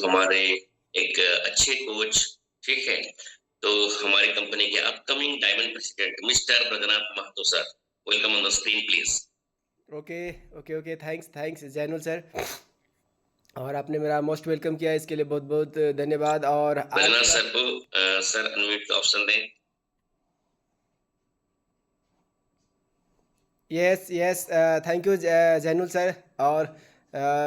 हमारे एक अच्छे कोच, ठीक है? तो हमारी कंपनी के upcoming diamond president mister Brajnath Mahato sir, welcome on the screen please. Okay, okay, okay. Thanks, thanks Zainul sir. और आपने मेरा मोस्ट वेलकम किया, इसके लिए बहुत-बहुत धन्यवाद। और आज ब्रजनाथ का सर को सर अनम्यूट का ऑप्शन दें। Yes, yes, thank you Zainul sir. और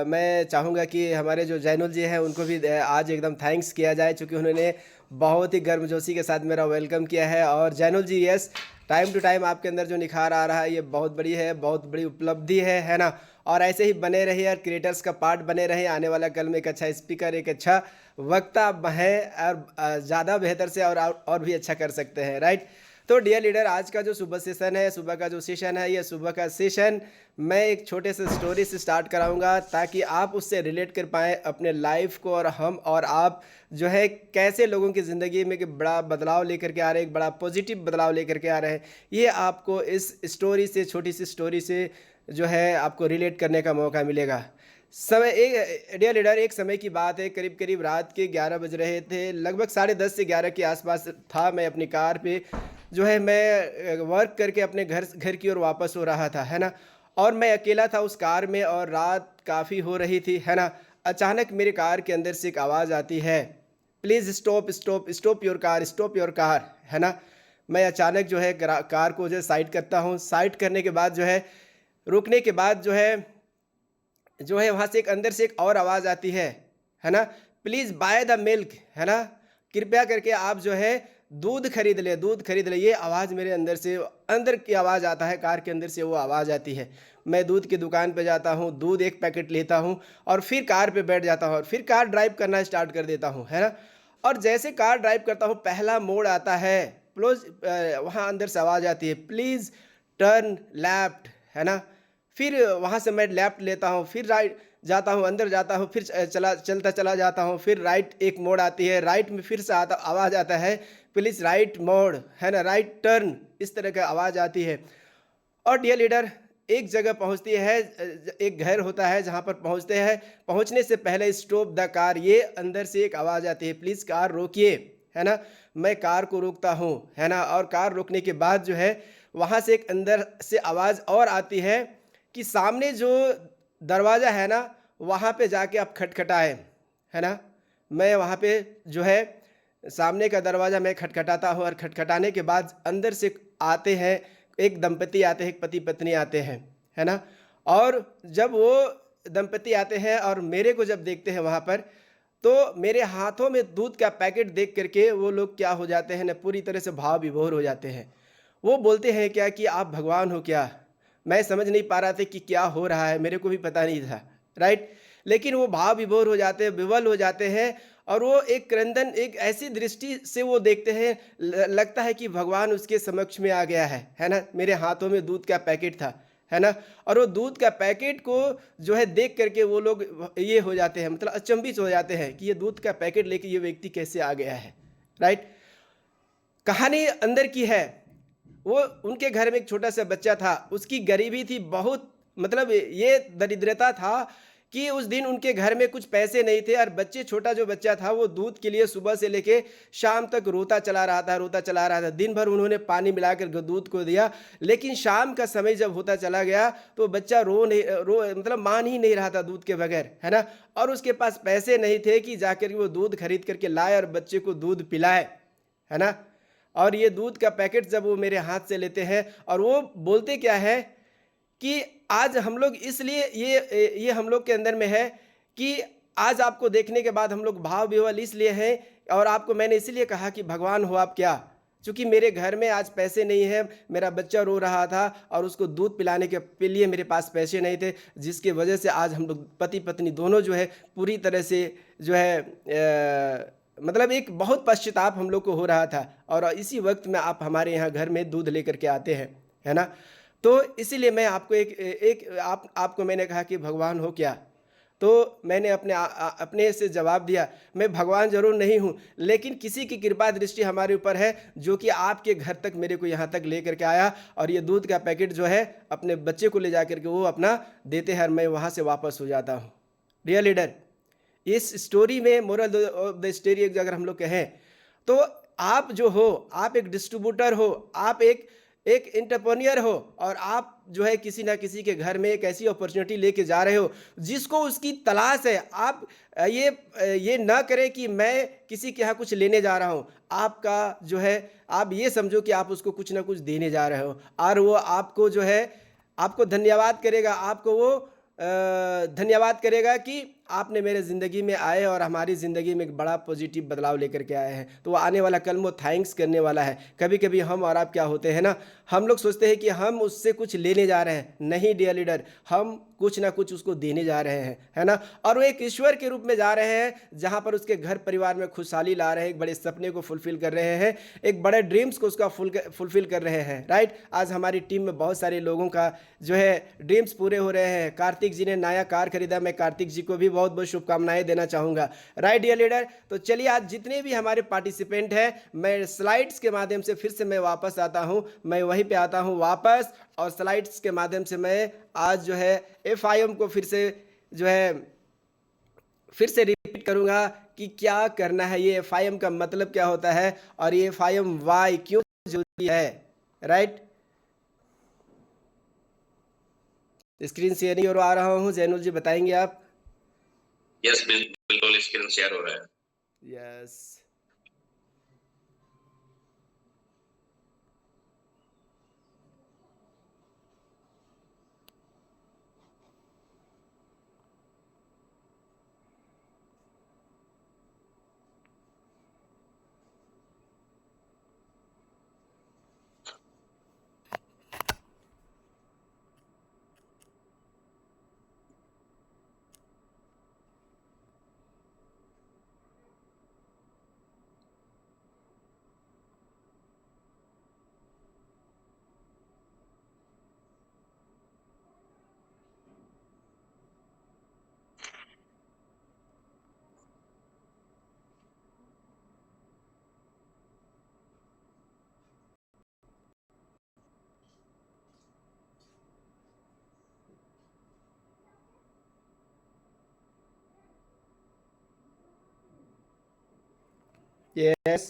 मैं चाहूँगा कि हमारे जो जैनुल जी हैं उनको भी आज एकदम थैंक्स किया जाए, चूँकि उन्होंने बहुत ही गर्मजोशी के साथ मेरा वेलकम किया है। और जैनुल जी, यस, टाइम टू टाइम आपके अंदर जो निखार आ रहा है ये बहुत बड़ी है, बहुत बड़ी उपलब्धि है ना? और ऐसे ही बने रहिए और क्रिएटर्स का पार्ट बने रहें। आने वाला कल में एक अच्छा स्पीकर, एक अच्छा वक्ता हैं और ज़्यादा बेहतर से और भी अच्छा कर सकते हैं, राइट? तो डियर लीडर, आज का जो सुबह सेशन है, सुबह का जो सेशन है, ये सुबह का सेशन मैं एक छोटे से स्टोरी से स्टार्ट कराऊंगा, ताकि आप उससे रिलेट कर पाएँ अपने लाइफ को। और हम और आप जो है कैसे लोगों की ज़िंदगी में एक बड़ा बदलाव लेकर के आ रहे हैं, एक बड़ा पॉजिटिव बदलाव लेकर के आ रहे हैं। ये आपको इस स्टोरी से, छोटी सी स्टोरी से जो है आपको रिलेट करने का मौका मिलेगा। समय एक डियर लीडर, एक समय की बात है, करीब करीब रात के 11 बज रहे थे, लगभग 10:30 से 11 के आसपास था। मैं अपनी कार पे जो है मैं वर्क करके अपने घर घर की ओर वापस हो रहा था, है ना? और मैं अकेला था उस कार में और रात काफ़ी हो रही थी, है ना? अचानक मेरी कार के अंदर से एक आवाज़ आती है, please stop, stop, stop your car, stop your car, है ना? मैं अचानक जो है कार को जो है साइड करता हूँ। साइड करने के बाद जो है, रुकने के बाद जो है वहाँ से एक अंदर से एक और आवाज़ आती है ना? प्लीज़ बाय द मिल्क, है ना? कृपया करके आप जो है दूध खरीद लें, दूध खरीद लें। ये आवाज़ मेरे अंदर से, अंदर की आवाज़ आता है, कार के अंदर से वो आवाज़ आती है। मैं दूध की दुकान पे जाता हूँ, दूध 1 पैकेट लेता हूँ और फिर कार पे बैठ जाता हूँ और फिर कार ड्राइव करना स्टार्ट कर देता हूँ, है ना? और जैसे कार ड्राइव करता हूँ, पहला मोड़ आता है, वहाँ अंदर से आवाज़ आती है, प्लीज़ टर्न लेफ्ट, है ना? फिर वहाँ से मैं लेफ्ट लेता हूँ, फिर राइट जाता हूँ, अंदर जाता हूँ, फिर चलता चला जाता हूँ, फिर राइट एक मोड़ आती है, राइट में फिर से आता आवाज़ आता है, प्लीज़ राइट मोड़, है ना? राइट टर्न, इस तरह का आवाज़ आती है। और डियर लीडर, एक जगह पहुँचती है, एक घर होता है जहाँ पर पहुँचते हैं, पहुँचने से पहले स्टॉप द कार, ये अंदर से एक आवाज़ आती है, प्लीज़ कार रोकिए, है ना? मैं कार को रोकता हूँ, है ना? और कार रोकने के बाद जो है, वहाँ से एक अंदर से आवाज़ और आती है कि सामने जो दरवाज़ा है ना, वहाँ पे जाके आप खटखटाएँ, है ना? मैं वहाँ पे जो है सामने का दरवाज़ा मैं खटखटाता हूँ और खटखटाने के बाद अंदर से आते हैं, एक दंपति आते हैं, एक पति-पत्नी आते हैं, है ना? और जब वो दंपति आते हैं और मेरे को जब देखते हैं वहाँ पर, तो मेरे हाथों में दूध का पैकेट देख कर के वो लोग क्या हो जाते हैं ना, पूरी तरह से भाव विभोर हो जाते हैं। वो बोलते हैं क्या कि आप भगवान हो क्या? मैं समझ नहीं पा रहा था कि क्या हो रहा है, मेरे को भी पता नहीं था, राइट? लेकिन वो भाव विभोर हो जाते हैं, विवल हो जाते हैं और वो एक क्रंदन, एक ऐसी दृष्टि से वो देखते हैं, लगता है कि भगवान उसके समक्ष में आ गया है ना? मेरे हाथों में दूध का पैकेट था, है ना? और वो दूध का पैकेट को जो है देख करके वो लोग ये हो जाते हैं, मतलब अचंभित हो जाते हैं कि ये दूध का पैकेट लेके ये व्यक्ति कैसे आ गया है, राइट? कहानी अंदर की है। वो उनके घर में एक छोटा-सा बच्चा था, उसकी गरीबी थी बहुत, मतलब ये दरिद्रता था कि उस दिन उनके घर में कुछ पैसे नहीं थे और छोटा जो बच्चा था वो दूध के लिए सुबह से लेके शाम तक रोता चला रहा था। दिन भर उन्होंने पानी मिलाकर दूध को दिया, लेकिन शाम का समय जब होता चला गया तो बच्चा मतलब मान ही नहीं रहा था दूध के बगैर, है ना? और उसके पास पैसे नहीं थे कि जाकर के वो दूध खरीद करके लाए और बच्चे को दूध पिलाए, है ना? और ये दूध का पैकेट जब वो मेरे हाथ से लेते हैं और वो बोलते क्या है कि आज हम लोग इसलिए ये हम लोग के अंदर में है कि आज आपको देखने के बाद हम लोग भाव विह्वल इसलिए हैं और आपको मैंने इसीलिए कहा कि भगवान हो आप क्या? चूँकि मेरे घर में आज पैसे नहीं है, मेरा बच्चा रो रहा था और उसको दूध पिलाने के लिए मेरे पास पैसे नहीं थे, जिसकी वजह से आज हम लोग पति-पत्नी दोनों जो है पूरी तरह से जो है मतलब एक बहुत पश्चाताप हम लोग को हो रहा था और इसी वक़्त में आप हमारे यहाँ घर में दूध लेकर के आते हैं, है ना? तो इसीलिए मैं आपको आपको मैंने कहा कि भगवान हो क्या? तो मैंने अपने से जवाब दिया, मैं भगवान ज़रूर नहीं हूँ, लेकिन किसी की कृपा दृष्टि हमारे ऊपर है, जो कि आपके घर तक मेरे को यहाँ तक लेकर के आया और ये दूध का पैकेट जो है अपने बच्चे को ले जाकर के वो अपना देते हैं और मैं वहाँ से वापस हो जाता हूँ। डियर लीडर, इस स्टोरी में मोरल ऑफ द स्टोरी अगर हम लोग कहें, तो आप जो हो, आप एक डिस्ट्रीब्यूटर हो, आप एक एक एंटरप्रेन्योर हो, और आप जो है किसी ना किसी के घर में एक ऐसी अपॉर्चुनिटी लेके जा रहे हो जिसको उसकी तलाश है। आप ये ना करें कि मैं किसी के यहाँ कुछ लेने जा रहा हूँ। आपका जो है, आप ये समझो कि आप उसको कुछ ना कुछ देने जा रहे हो, और वो आपको जो है, आपको धन्यवाद करेगा, आपको वो धन्यवाद करेगा कि आपने मेरे ज़िंदगी में आए और हमारी ज़िंदगी में एक बड़ा पॉजिटिव बदलाव लेकर के आए हैं। तो वो आने वाला कल वो थैंक्स करने वाला है। कभी-कभी हम और आप क्या होते हैं ना, हम लोग सोचते हैं कि हम उससे कुछ लेने जा रहे हैं। नहीं डियर लीडर, हम कुछ ना कुछ उसको देने जा रहे हैं, है ना? और वो एक ईश्वर के रूप में जा रहे हैं, जहाँ पर उसके घर परिवार में खुशहाली ला रहे हैं, एक बड़े सपने को फुलफ़िल कर रहे हैं, एक बड़े ड्रीम्स को उसका फुलफ़िल कर रहे हैं, राइट? आज हमारी टीम में बहुत सारे लोगों का जो है ड्रीम्स पूरे हो रहे हैं। कार्तिक जी ने नया कार खरीदा, मैं कार्तिक जी को भी बहुत बहुत शुभकामनाएं देना चाहूँगा, राइट डियर लीडर? तो चलिए, आज जितने भी हमारे पार्टिसिपेंट हैं, मैं स्लाइड्स के माध्यम से फिर से मैं वापस आता हूँ, मैं वहीं पे आता हूँ वापस, और स्लाइड्स के माध्यम से मैं आज जो है FIM को फिर से जो है फिर से रिपीट करूँगा कि क्या करना है, ये FIM का मतलब क्या होता है, और ये FIM वाई क्यों जरूरी है, राइट? स्क्रीन शेयरिंग और आ रहा हूँ, जैनुल जी बताएंगे आप? यस, बिल्कुल स्क्रीन शेयर हो रहा है। यस। यस,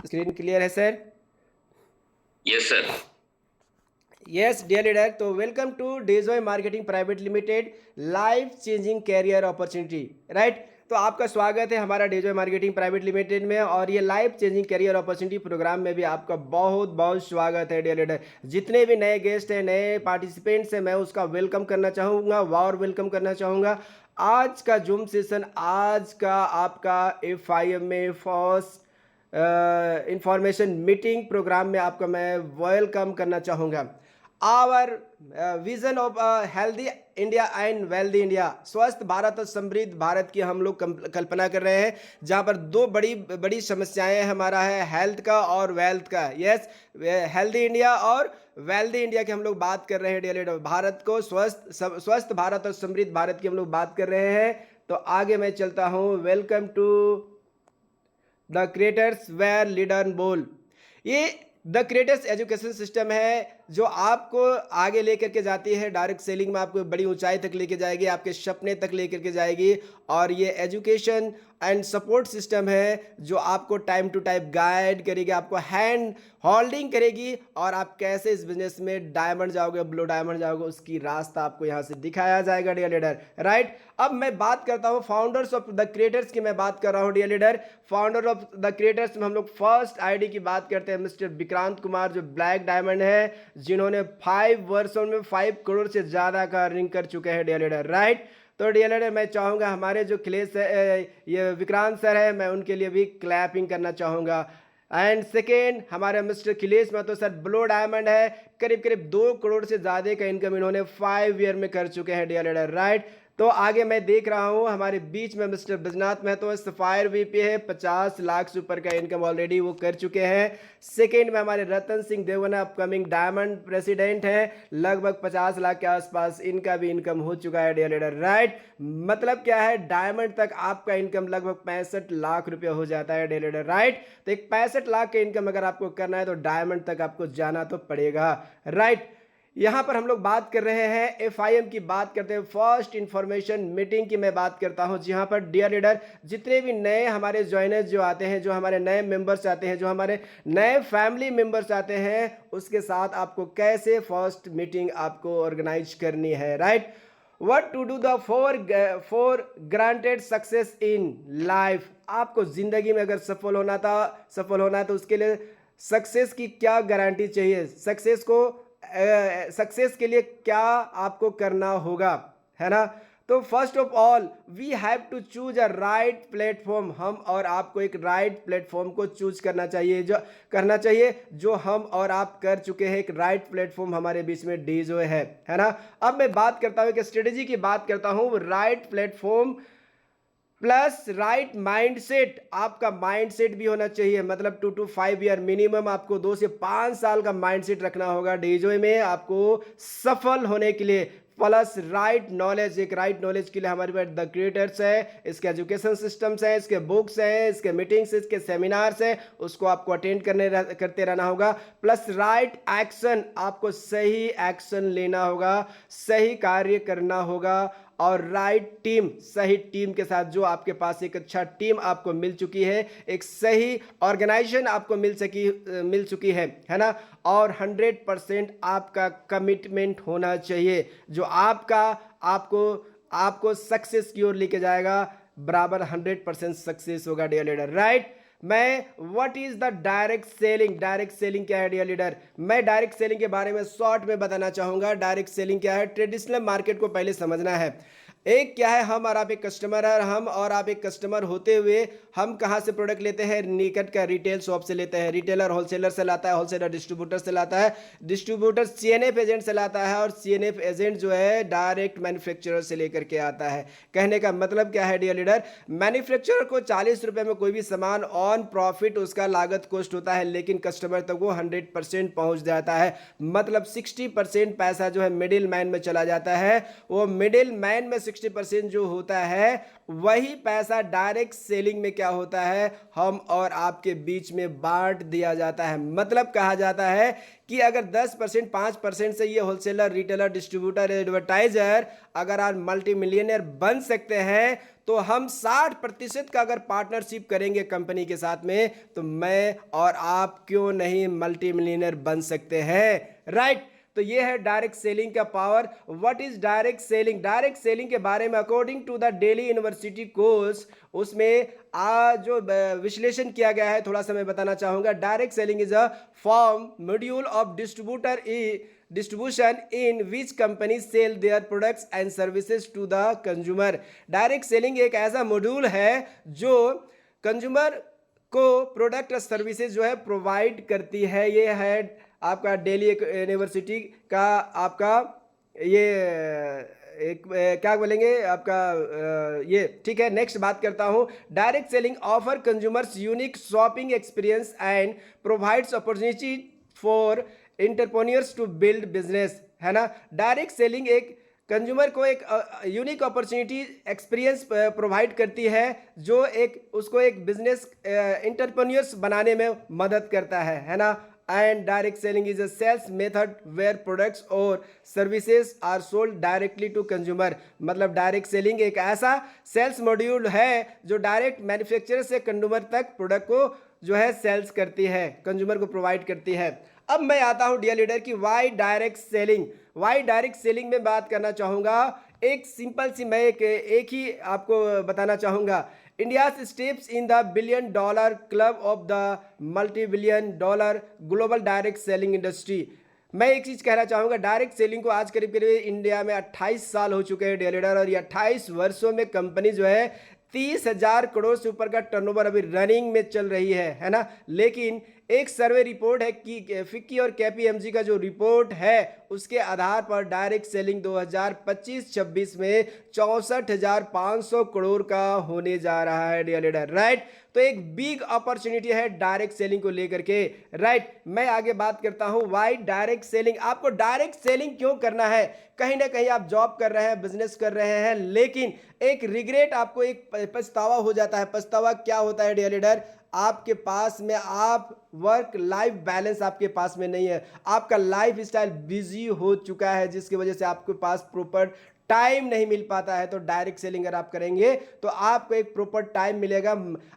स्क्रीन क्लियर है sir? Yes sir. Yes dear leader, तो welcome to Dejoy marketing private limited life changing career opportunity, right? तो आपका स्वागत है हमारा डेजॉय मार्केटिंग प्राइवेट लिमिटेड में, और ये life changing career opportunity program में भी आपका बहुत बहुत स्वागत है डियर लीडर। जितने भी नए गेस्ट हैं, नए पार्टिसिपेंट्स हैं, मैं उसका वेलकम करना चाहूँगा, वार वेलकम करना चाहूँगा। आज का जूम सेशन, आज का आपका FIM में फर्स्ट इंफॉर्मेशन मीटिंग प्रोग्राम में आपका मैं वेलकम करना चाहूँगा। Our vision of healthy India and wealthy India, स्वस्थ भारत और समृद्ध भारत की हम लोग कल्पना कर रहे हैं, जहाँ पर दो बड़ी बड़ी समस्याएं हमारा है, हेल्थ का और वेल्थ का। यस, हेल्दी इंडिया और वेल्दी इंडिया की हम लोग बात कर रहे हैं डियर लीडर। भारत को स्वस्थ भारत और समृद्ध भारत की हम लोग बात कर रहे हैं। तो आगे मैं चलता हूँ। Welcome to the creators where leader बोल। ये द क्रिएटर्स एजुकेशन सिस्टम है जो आपको आगे लेकर के जाती है, डायरेक्ट सेलिंग में आपको बड़ी ऊंचाई तक लेके जाएगी, आपके सपने तक लेकर के जाएगी। और ये एजुकेशन एंड सपोर्ट सिस्टम है जो आपको टाइम टू टाइम गाइड करेगी, आपको हैंड होल्डिंग करेगी, और आप कैसे इस बिजनेस में डायमंड जाओगे, ब्लू डायमंड जाओगे, उसकी रास्ता आपको यहाँ से दिखाया जाएगा डियर लीडर, राइट? अब मैं बात करता हूँ फाउंडर्स ऑफ द क्रिएटर्स की, मैं बात कर रहा हूँ dear leader. Founder of the creators में हम लोग फर्स्ट आईडी की बात करते हैं, मिस्टर विक्रांत कुमार, जो ब्लैक डायमंड है, जिन्होंने 5 वर्षों में 5 करोड़ से ज़्यादा का अर्निंग कर चुके हैं डियर लीडर, राइट? तो डियर लीडर, मैं चाहूँगा हमारे जो ये विक्रांत सर है, मैं उनके लिए भी क्लैपिंग करना चाहूँगा। एंड सेकेंड हमारे mister Khilesh Mahato sir, blue diamond है, करीब करीब 2 करोड़ से ज़्यादा का इनकम इन्होंने 5 ईयर में कर चुके हैं डियर लीडर, राइट? तो आगे मैं देख रहा हूँ हमारे बीच में mister Baijnath Mahato sapphire VP है, 50 लाख से ऊपर का इनकम ऑलरेडी वो कर चुके हैं। सेकेंड में हमारे रतन सिंह देवना अपकमिंग डायमंड प्रेसिडेंट हैं, लगभग 50 लाख के आसपास इनका भी इनकम हो चुका है डियर लीडर, राइट? मतलब क्या है, डायमंड तक आपका इनकम लगभग 65 लाख रुपया हो जाता है डियर लीडर, राइट? तो एक 65 लाख का इनकम अगर आपको करना है तो डायमंड तक आपको जाना तो पड़ेगा, राइट? यहाँ पर हम लोग बात कर रहे हैं एफआईएम की बात करते हैं, फर्स्ट इंफॉर्मेशन मीटिंग की मैं बात करता हूँ। जहाँ पर डियर लीडर, जितने भी नए हमारे ज्वाइनर्स जो आते हैं, जो हमारे नए मेंबर्स आते हैं, जो हमारे नए फैमिली मेंबर्स आते हैं, उसके साथ आपको कैसे फर्स्ट मीटिंग आपको ऑर्गेनाइज करनी है, right. What to do the for granted success in life। आपको जिंदगी में अगर सफल होना है तो उसके लिए सक्सेस की क्या गारंटी चाहिए, सक्सेस के लिए क्या आपको करना होगा, है ना। तो first of all we have to choose a right platform. हम और आपको एक राइट प्लेटफॉर्म को चूज करना चाहिए, जो हम और आप कर चुके हैं। एक राइट प्लेटफॉर्म हमारे बीच में डी जो है ना। अब मैं बात करता हूँ, एक स्ट्रेटेजी की बात करता हूँ। Right platform plus right mindset. आपका माइंडसेट भी होना चाहिए, मतलब 2 to 5 ईयर मिनिमम आपको 2 से 5 साल का माइंडसेट रखना होगा डीजोए में आपको सफल होने के लिए। प्लस राइट नॉलेज, एक राइट नॉलेज के लिए हमारे पास द क्रिएटर्स है, इसके एजुकेशन सिस्टम्स है, इसके बुक्स हैं, इसके मीटिंग्स, इसके सेमिनार्स है, उसको आपको अटेंड करते रहना होगा। प्लस राइट एक्शन, आपको सही एक्शन लेना होगा, सही कार्य करना होगा। और राइट टीम, सही टीम के साथ, जो आपके पास एक अच्छा टीम आपको मिल चुकी है, एक सही ऑर्गेनाइजेशन आपको मिल चुकी है ना। और 100% आपका कमिटमेंट होना चाहिए, जो आपको सक्सेस की ओर लेके जाएगा। बराबर 100% सक्सेस होगा dear leader, right. What is the direct selling. Direct selling क्या है डियर लीडर, मैं डायरेक्ट सेलिंग के बारे में शॉर्ट में बताना चाहूंगा। डायरेक्ट सेलिंग क्या है, ट्रेडिशनल मार्केट को पहले समझना है। एक क्या है, हम और आप एक कस्टमर है, हम और आप एक कस्टमर होते हुए हम कहाँ से प्रोडक्ट लेते हैं, निकट का रिटेल शॉप से लेते हैं। रिटेलर होलसेलर से लाता है, होलसेलर डिस्ट्रीब्यूटर से लाता है, डिस्ट्रीब्यूटर सीएनएफ एजेंट से लाता है, और सीएनएफ एजेंट जो है डायरेक्ट मैन्युफैक्चरर से लेकर के आता है। कहने का मतलब क्या है डियर लीडर, मैन्युफैक्चरर को 40 रुपए में कोई भी सामान ऑन प्रॉफिट उसका लागत कॉस्ट होता है, लेकिन कस्टमर तक वो 100% पहुंच जाता है। मतलब 60% पैसा जो है मिडिल मैन में चला जाता है। वो मिडिल मैन में 60% जो होता है, वही पैसा डायरेक्ट सेलिंग में क्या होता है, हम और आपके बीच में बांट दिया जाता है। मतलब कहा जाता है कि अगर 10% 5% से ये होलसेलर, रिटेलर, डिस्ट्रीब्यूटर, एडवर्टाइजर अगर आप मल्टी मिलियनर बन सकते हैं, तो हम 60% का अगर पार्टनरशिप करेंगे कंपनी के साथ में, तो मैं और आप क्यों नहीं मल्टी मिलियनर बन सकते हैं, राइट। तो ये है डायरेक्ट सेलिंग का power. What is direct selling. Direct selling के बारे में according to the Delhi university course, उसमें जो विश्लेषण किया गया है, थोड़ा सा मैं बताना चाहूंगा। Direct selling is a form module of distribution in which companies sell their products and services to the consumer। Direct selling एक ऐसा मॉड्यूल है जो कंज्यूमर को प्रोडक्ट और सर्विसेज जो है प्रोवाइड करती है। ये है आपका दिल्ली यूनिवर्सिटी का आपका ये एक क्या बोलेंगे आपका ये, ठीक है। नेक्स्ट बात करता हूँ। Direct selling offer consumers unique shopping experience and provides opportunity for entrepreneurs to build business, है ना। डायरेक्ट सेलिंग एक कंज्यूमर को एक यूनिक अपॉर्चुनिटी एक्सपीरियंस प्रोवाइड करती है, जो उसको एक बिजनेस एंटरप्रेन्योर्स बनाने में मदद करता है ना। And direct selling is a sales method where products or services are sold directly to consumer। मतलब डायरेक्ट सेलिंग एक ऐसा सेल्स मॉड्यूल है जो डायरेक्ट मैन्युफैक्चरर से कंज्यूमर तक प्रोडक्ट को जो है सेल्स करती है, कंज्यूमर को प्रोवाइड करती है। अब मैं आता हूं डियर लीडर की why direct selling. Why direct selling में बात करना चाहूंगा। एक सिंपल सी मैं एक ही आपको बताना चाहूंगा। India's steps in the $1 billion club of the multi-billion dollar global direct selling industry। मैं एक चीज कहना चाहूंगा, डायरेक्ट सेलिंग को आज करीब करीब इंडिया में 28 साल हो चुके हैं डियर लीडर, और ये 28 वर्षों में कंपनी जो है 30,000 करोड़ से ऊपर का टर्नओवर अभी रनिंग में चल रही है ना। लेकिन एक सर्वे रिपोर्ट है कि फिक्की और केपीएमजी का जो रिपोर्ट है, उसके आधार पर डायरेक्ट सेलिंग 2025-26 में 64,500 करोड़ का होने जा रहा है डियर लीडर, राइट। तो एक बिग अपॉर्चुनिटी है डायरेक्ट सेलिंग को लेकर के, राइट। मैं आगे बात करता हूं वाई डायरेक्ट सेलिंग। आपको डायरेक्ट सेलिंग क्यों करना है, कहीं ना कहीं आप जॉब कर रहे हैं, बिजनेस कर रहे हैं, लेकिन एक रिग्रेट, आपको एक पछतावा हो जाता है। पछतावा क्या होता है डियर लीडर, आपके पास में आप वर्क लाइफ बैलेंस आपके पास में नहीं है, आपका लाइफ स्टाइल बिजी हो चुका है, जिसकी वजह से आपके पास प्रॉपर टाइम नहीं मिल पाता है, तो डायरेक्ट सेलिंग अगर आप करेंगे तो आपको एक प्रॉपर टाइम मिलेगा,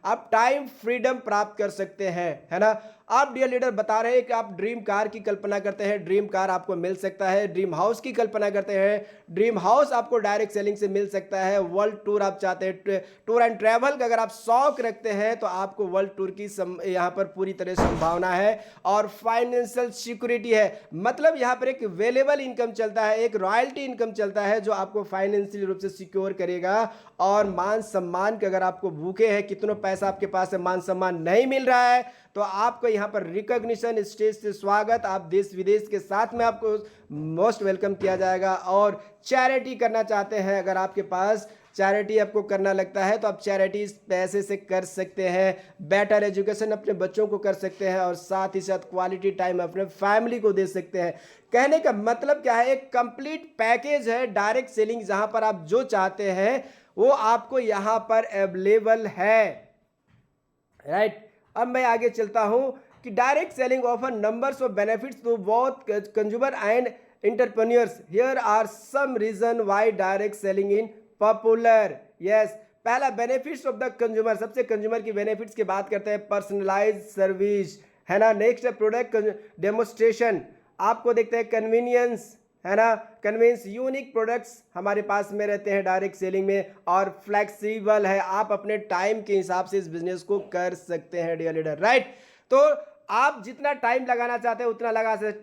आप टाइम फ्रीडम प्राप्त कर सकते हैं, है ना। आप डियर लीडर बता रहे हैं कि आप ड्रीम कार की कल्पना करते हैं, ड्रीम कार आपको मिल सकता है, ड्रीम हाउस की कल्पना करते हैं, ड्रीम हाउस आपको डायरेक्ट सेलिंग से मिल सकता है, वर्ल्ड टूर आप चाहते हैं, टूर एंड ट्रैवल का अगर आप शौक रखते हैं तो आपको वर्ल्ड टूर की यहाँ पर पूरी तरह संभावना है, और फाइनेंशियल सिक्योरिटी है, मतलब यहाँ पर एक वेलेबल इनकम चलता है, एक रॉयल्टी इनकम चलता है जो आपको फाइनेंशियल रूप से सिक्योर करेगा। और मान सम्मान के अगर आपको भूखे हैं, कितना पैसा आपके पास है, मान सम्मान नहीं मिल रहा है, तो आपको यहाँ पर रिकॉग्निशन, स्टेज से स्वागत, आप देश विदेश के साथ में आपको मोस्ट वेलकम किया जाएगा। और चैरिटी करना चाहते हैं, अगर आपके पास चैरिटी आपको करना लगता है तो आप चैरिटी पैसे से कर सकते हैं, बेटर एजुकेशन अपने बच्चों को कर सकते हैं, और साथ ही साथ क्वालिटी टाइम अपने फैमिली को दे सकते हैं। कहने का मतलब क्या है, एक कंप्लीट पैकेज है डायरेक्ट सेलिंग, जहां पर आप जो चाहते हैं वो आपको यहां पर अवेलेबल है, राइट। अब मैं आगे चलता हूं कि direct selling offer numbers of benefits to both consumer and entrepreneurs. Here are some reason why direct selling in popular. Yes, पहला बेनिफिट्स ऑफ द कंज्यूमर, सबसे कंज्यूमर की बेनिफिट्स की बात करते हैं, पर्सनलाइज सर्विस, है ना। नेक्स्ट है प्रोडक्ट डेमोस्ट्रेशन, आपको देखते हैं कन्वीनियंस, है ना, कन्वींस, यूनिक प्रोडक्ट्स हमारे पास में रहते हैं डायरेक्ट सेलिंग में, और फ्लेक्सिबल है, आप अपने टाइम के हिसाब से इस बिजनेस को कर सकते हैं डियर लीडर, राइट। तो आप जितना टाइम लगाना चाहते हैं उतना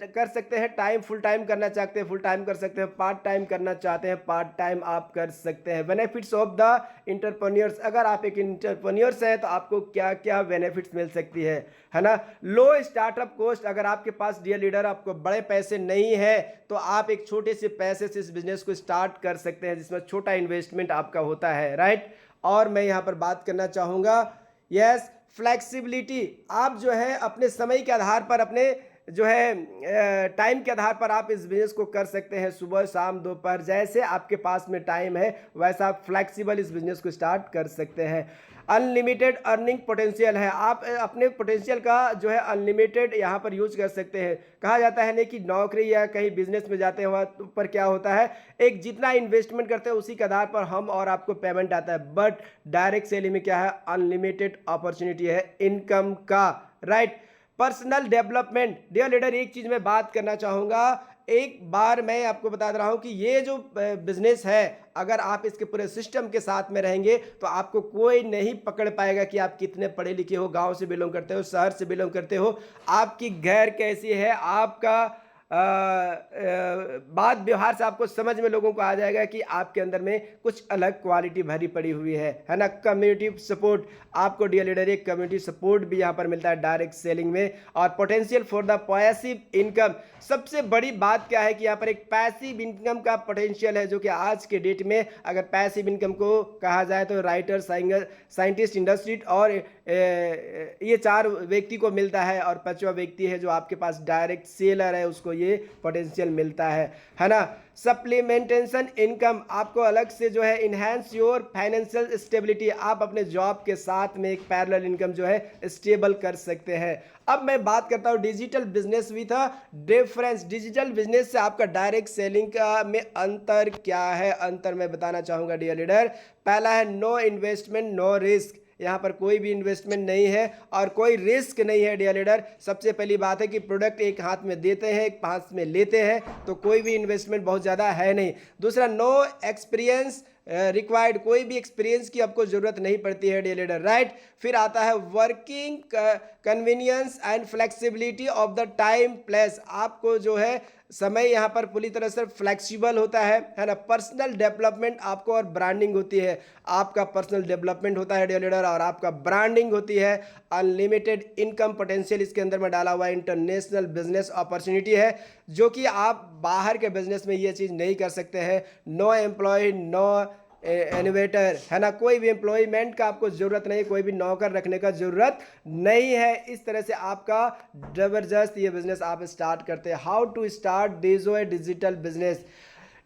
कर सकते हैं, टाइम फुल टाइम करना चाहते हैं फुल टाइम कर सकते हैं, पार्ट टाइम करना चाहते हैं पार्ट टाइम आप कर सकते हैं। बेनिफिट्स ऑफ द इंटरप्रेन्योर्स, अगर आप एक इंटरप्रेन्योर्स हैं तो आपको क्या क्या बेनिफिट्स मिल सकती है ना। लो स्टार्टअप कॉस्ट, अगर आपके पास डियर लीडर आपको बड़े पैसे नहीं है तो आप एक छोटे से पैसे से इस बिजनेस को स्टार्ट कर सकते हैं, जिसमें छोटा इन्वेस्टमेंट आपका होता है, राइट। और मैं यहाँ पर बात करना चाहूँगा, यस, फ्लेक्सिबिलिटी, आप जो है अपने समय के आधार पर, अपने जो है टाइम के आधार पर आप इस बिजनेस को कर सकते हैं, सुबह शाम दोपहर, जैसे आपके पास में टाइम है वैसा आप फ्लेक्सिबल इस बिजनेस को स्टार्ट कर सकते हैं। अनलिमिटेड अर्निंग पोटेंशियल है, आप अपने पोटेंशियल का जो है अनलिमिटेड यहाँ पर यूज कर सकते हैं। कहा जाता है नहीं कि नौकरी या कहीं बिजनेस में जाते हैं वहाँ पर क्या होता है, एक जितना इन्वेस्टमेंट करते हैं उसी के आधार पर हम और आपको पेमेंट आता है, बट डायरेक्ट सेलिंग में क्या है, अनलिमिटेड अपॉर्चुनिटी है इनकम का, right. Personal development, dear leader एक चीज मैं बात करना चाहूंगा, एक बार मैं आपको बता रहा हूं कि ये जो बिजनेस है, अगर आप इसके पूरे सिस्टम के साथ में रहेंगे तो आपको कोई नहीं पकड़ पाएगा कि आप कितने पढ़े लिखे हो, गांव से बिलोंग करते हो, शहर से बिलोंग करते हो, आपकी घर कैसी है, आपका बात व्यवहार से आपको समझ में लोगों को आ जाएगा कि आपके अंदर में कुछ अलग क्वालिटी भरी पड़ी हुई है ना। कम्युनिटी सपोर्ट, आपको डियर लीडर एक कम्युनिटी सपोर्ट भी यहाँ पर मिलता है डायरेक्ट सेलिंग में। और potential for the passive income, सबसे बड़ी बात क्या है कि यहाँ पर एक पैसिव इनकम का पोटेंशियल है, जो कि आज के डेट में अगर पैसिव इनकम को कहा जाए तो राइटर, सिंगर, साइंटिस्ट, इंडस्ट्री और ये चार व्यक्ति को मिलता है, और पांचवा व्यक्ति है जो आपके पास डायरेक्ट सेलर है, उसको ये पोटेंशियल मिलता है ना। सप्लीमेंटेशन इनकम, आपको अलग से जो है इनहेंस योर फाइनेंशियल स्टेबिलिटी, आप अपने जॉब के साथ में एक पैरेलल इनकम जो है स्टेबल कर सकते हैं। अब मैं बात करता हूं digital business with a difference, digital business से आपका डायरेक्ट सेलिंग का में अंतर क्या है, अंतर मैं बताना चाहूंगा डियर लीडर। पहला है नो इन्वेस्टमेंट नो रिस्क, यहाँ पर कोई भी इन्वेस्टमेंट नहीं है और कोई रिस्क नहीं है डियर लीडर। सबसे पहली बात है कि प्रोडक्ट एक हाथ में देते हैं, एक हाथ में लेते हैं, तो कोई भी इन्वेस्टमेंट बहुत ज़्यादा है नहीं। दूसरा, नो एक्सपीरियंस रिक्वायर्ड, कोई भी एक्सपीरियंस की आपको ज़रूरत नहीं पड़ती है डियर लीडर, राइट। फिर आता है working convenience and flexibility of the time place, आपको जो है समय यहाँ पर पूरी तरह से फ्लेक्सिबल होता है ना। पर्सनल डेवलपमेंट आपको और ब्रांडिंग होती है, आपका पर्सनल डेवलपमेंट होता है डियर लीडर, और आपका ब्रांडिंग होती है। अनलिमिटेड इनकम पोटेंशियल इसके अंदर में डाला हुआ इंटरनेशनल बिजनेस अपॉर्चुनिटी है, जो कि आप बाहर के बिजनेस में ये चीज़ नहीं कर सकते हैं। नो एम्प्लॉय नो इनोवेटर, है ना, कोई भी एम्प्लॉयमेंट का आपको ज़रूरत नहीं, कोई भी नौकर रखने का ज़रूरत नहीं है। इस तरह से आपका ज़बरदस्त ये बिजनेस आप स्टार्ट करते हैं। हाउ टू स्टार्ट डिजो डिजिटल बिजनेस,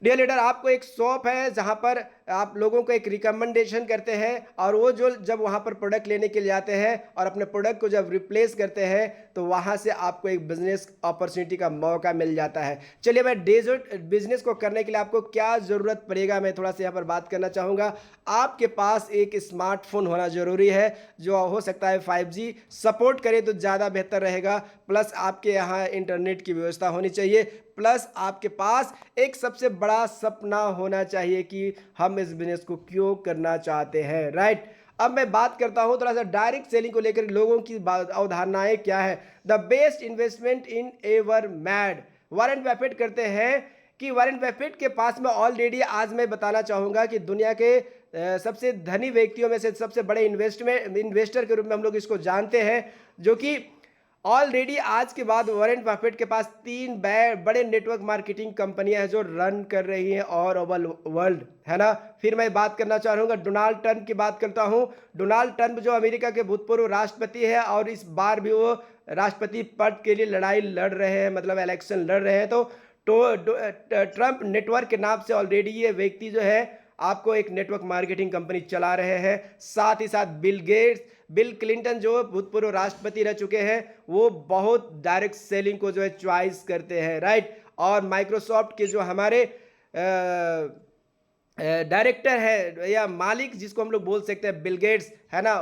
डियर लीडर आपको एक शॉप है जहां पर आप लोगों को एक रिकमेंडेशन करते हैं और वो जो जब वहाँ पर प्रोडक्ट लेने के लिए आते हैं और अपने प्रोडक्ट को जब रिप्लेस करते हैं तो वहाँ से आपको एक बिजनेस अपॉर्चुनिटी का मौका मिल जाता है। चलिए, मैं डेजर्ट बिजनेस को करने के लिए आपको क्या ज़रूरत पड़ेगा मैं थोड़ा सा यहाँ पर बात करना चाहूँगा। आपके पास एक स्मार्टफोन होना ज़रूरी है, जो हो सकता है 5G सपोर्ट करे तो ज़्यादा बेहतर रहेगा। प्लस आपके यहाँ इंटरनेट की व्यवस्था होनी चाहिए। प्लस आपके पास एक सबसे बड़ा सपना होना चाहिए कि हम इस बिजनेस को क्यों करना चाहते हैं, राइट। अब मैं बात करता हूं थोड़ा सा डायरेक्ट सेलिंग को लेकर लोगों की अवधारणाएं क्या है। The best investment in ever mad, Warren Buffett करते हैं कि वॉरेन बफेट के पास में ऑलरेडी आज मैं बताना चाहूंगा कि दुनिया के सबसे धनी व्यक्तियों में से सबसे बड़े इन्वेस्टर के रूप में हम लोग इसको जानते हैं, जो कि ऑलरेडी आज के बाद वॉरेन बफेट के पास 3 बड़े नेटवर्क मार्केटिंग कंपनियां हैं जो रन कर रही हैं ऑल ओवर वर्ल्ड, है ना। फिर मैं बात करना चाहूँगा डोनाल्ड ट्रंप की बात करता हूं। डोनाल्ड ट्रंप जो अमेरिका के भूतपूर्व राष्ट्रपति है और इस बार भी वो राष्ट्रपति पद के लिए लड़ाई लड़ रहे हैं, मतलब इलेक्शन लड़ रहे हैं। तो ट्रंप नेटवर्क के नाम से ऑलरेडी ये व्यक्ति जो है आपको एक नेटवर्क मार्केटिंग कंपनी चला रहे हैं। साथ ही साथ बिल क्लिंटन जो भूतपूर्व राष्ट्रपति रह चुके हैं, वो बहुत डायरेक्ट सेलिंग को जो है चॉइस करते हैं, राइट। और माइक्रोसॉफ्ट के जो हमारे डायरेक्टर है या मालिक जिसको हम लोग बोल सकते हैं बिल गेट्स, है ना,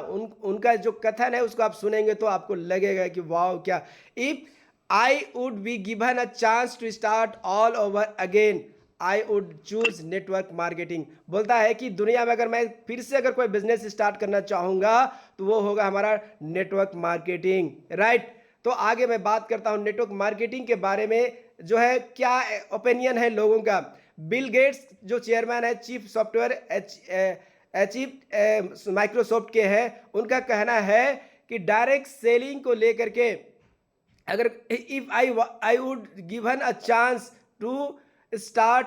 उनका जो कथन है उसको आप सुनेंगे तो आपको लगेगा कि वाह क्या, if I would be given a chance to start all over again I would choose network marketing. बोलता है कि दुनिया में अगर मैं फिर से अगर कोई बिजनेस स्टार्ट करना चाहूंगा तो वो होगा हमारा नेटवर्क मार्केटिंग, राइट। तो आगे मैं बात करता हूं नेटवर्क मार्केटिंग के बारे में, जो है क्या ओपिनियन है लोगों का। बिल गेट्स जो चेयरमैन है चीफ सॉफ्टवेयर चीफ माइक्रोसॉफ्ट के हैं, उनका कहना है कि डायरेक्ट सेलिंग को लेकर के अगर if I would given a chance to start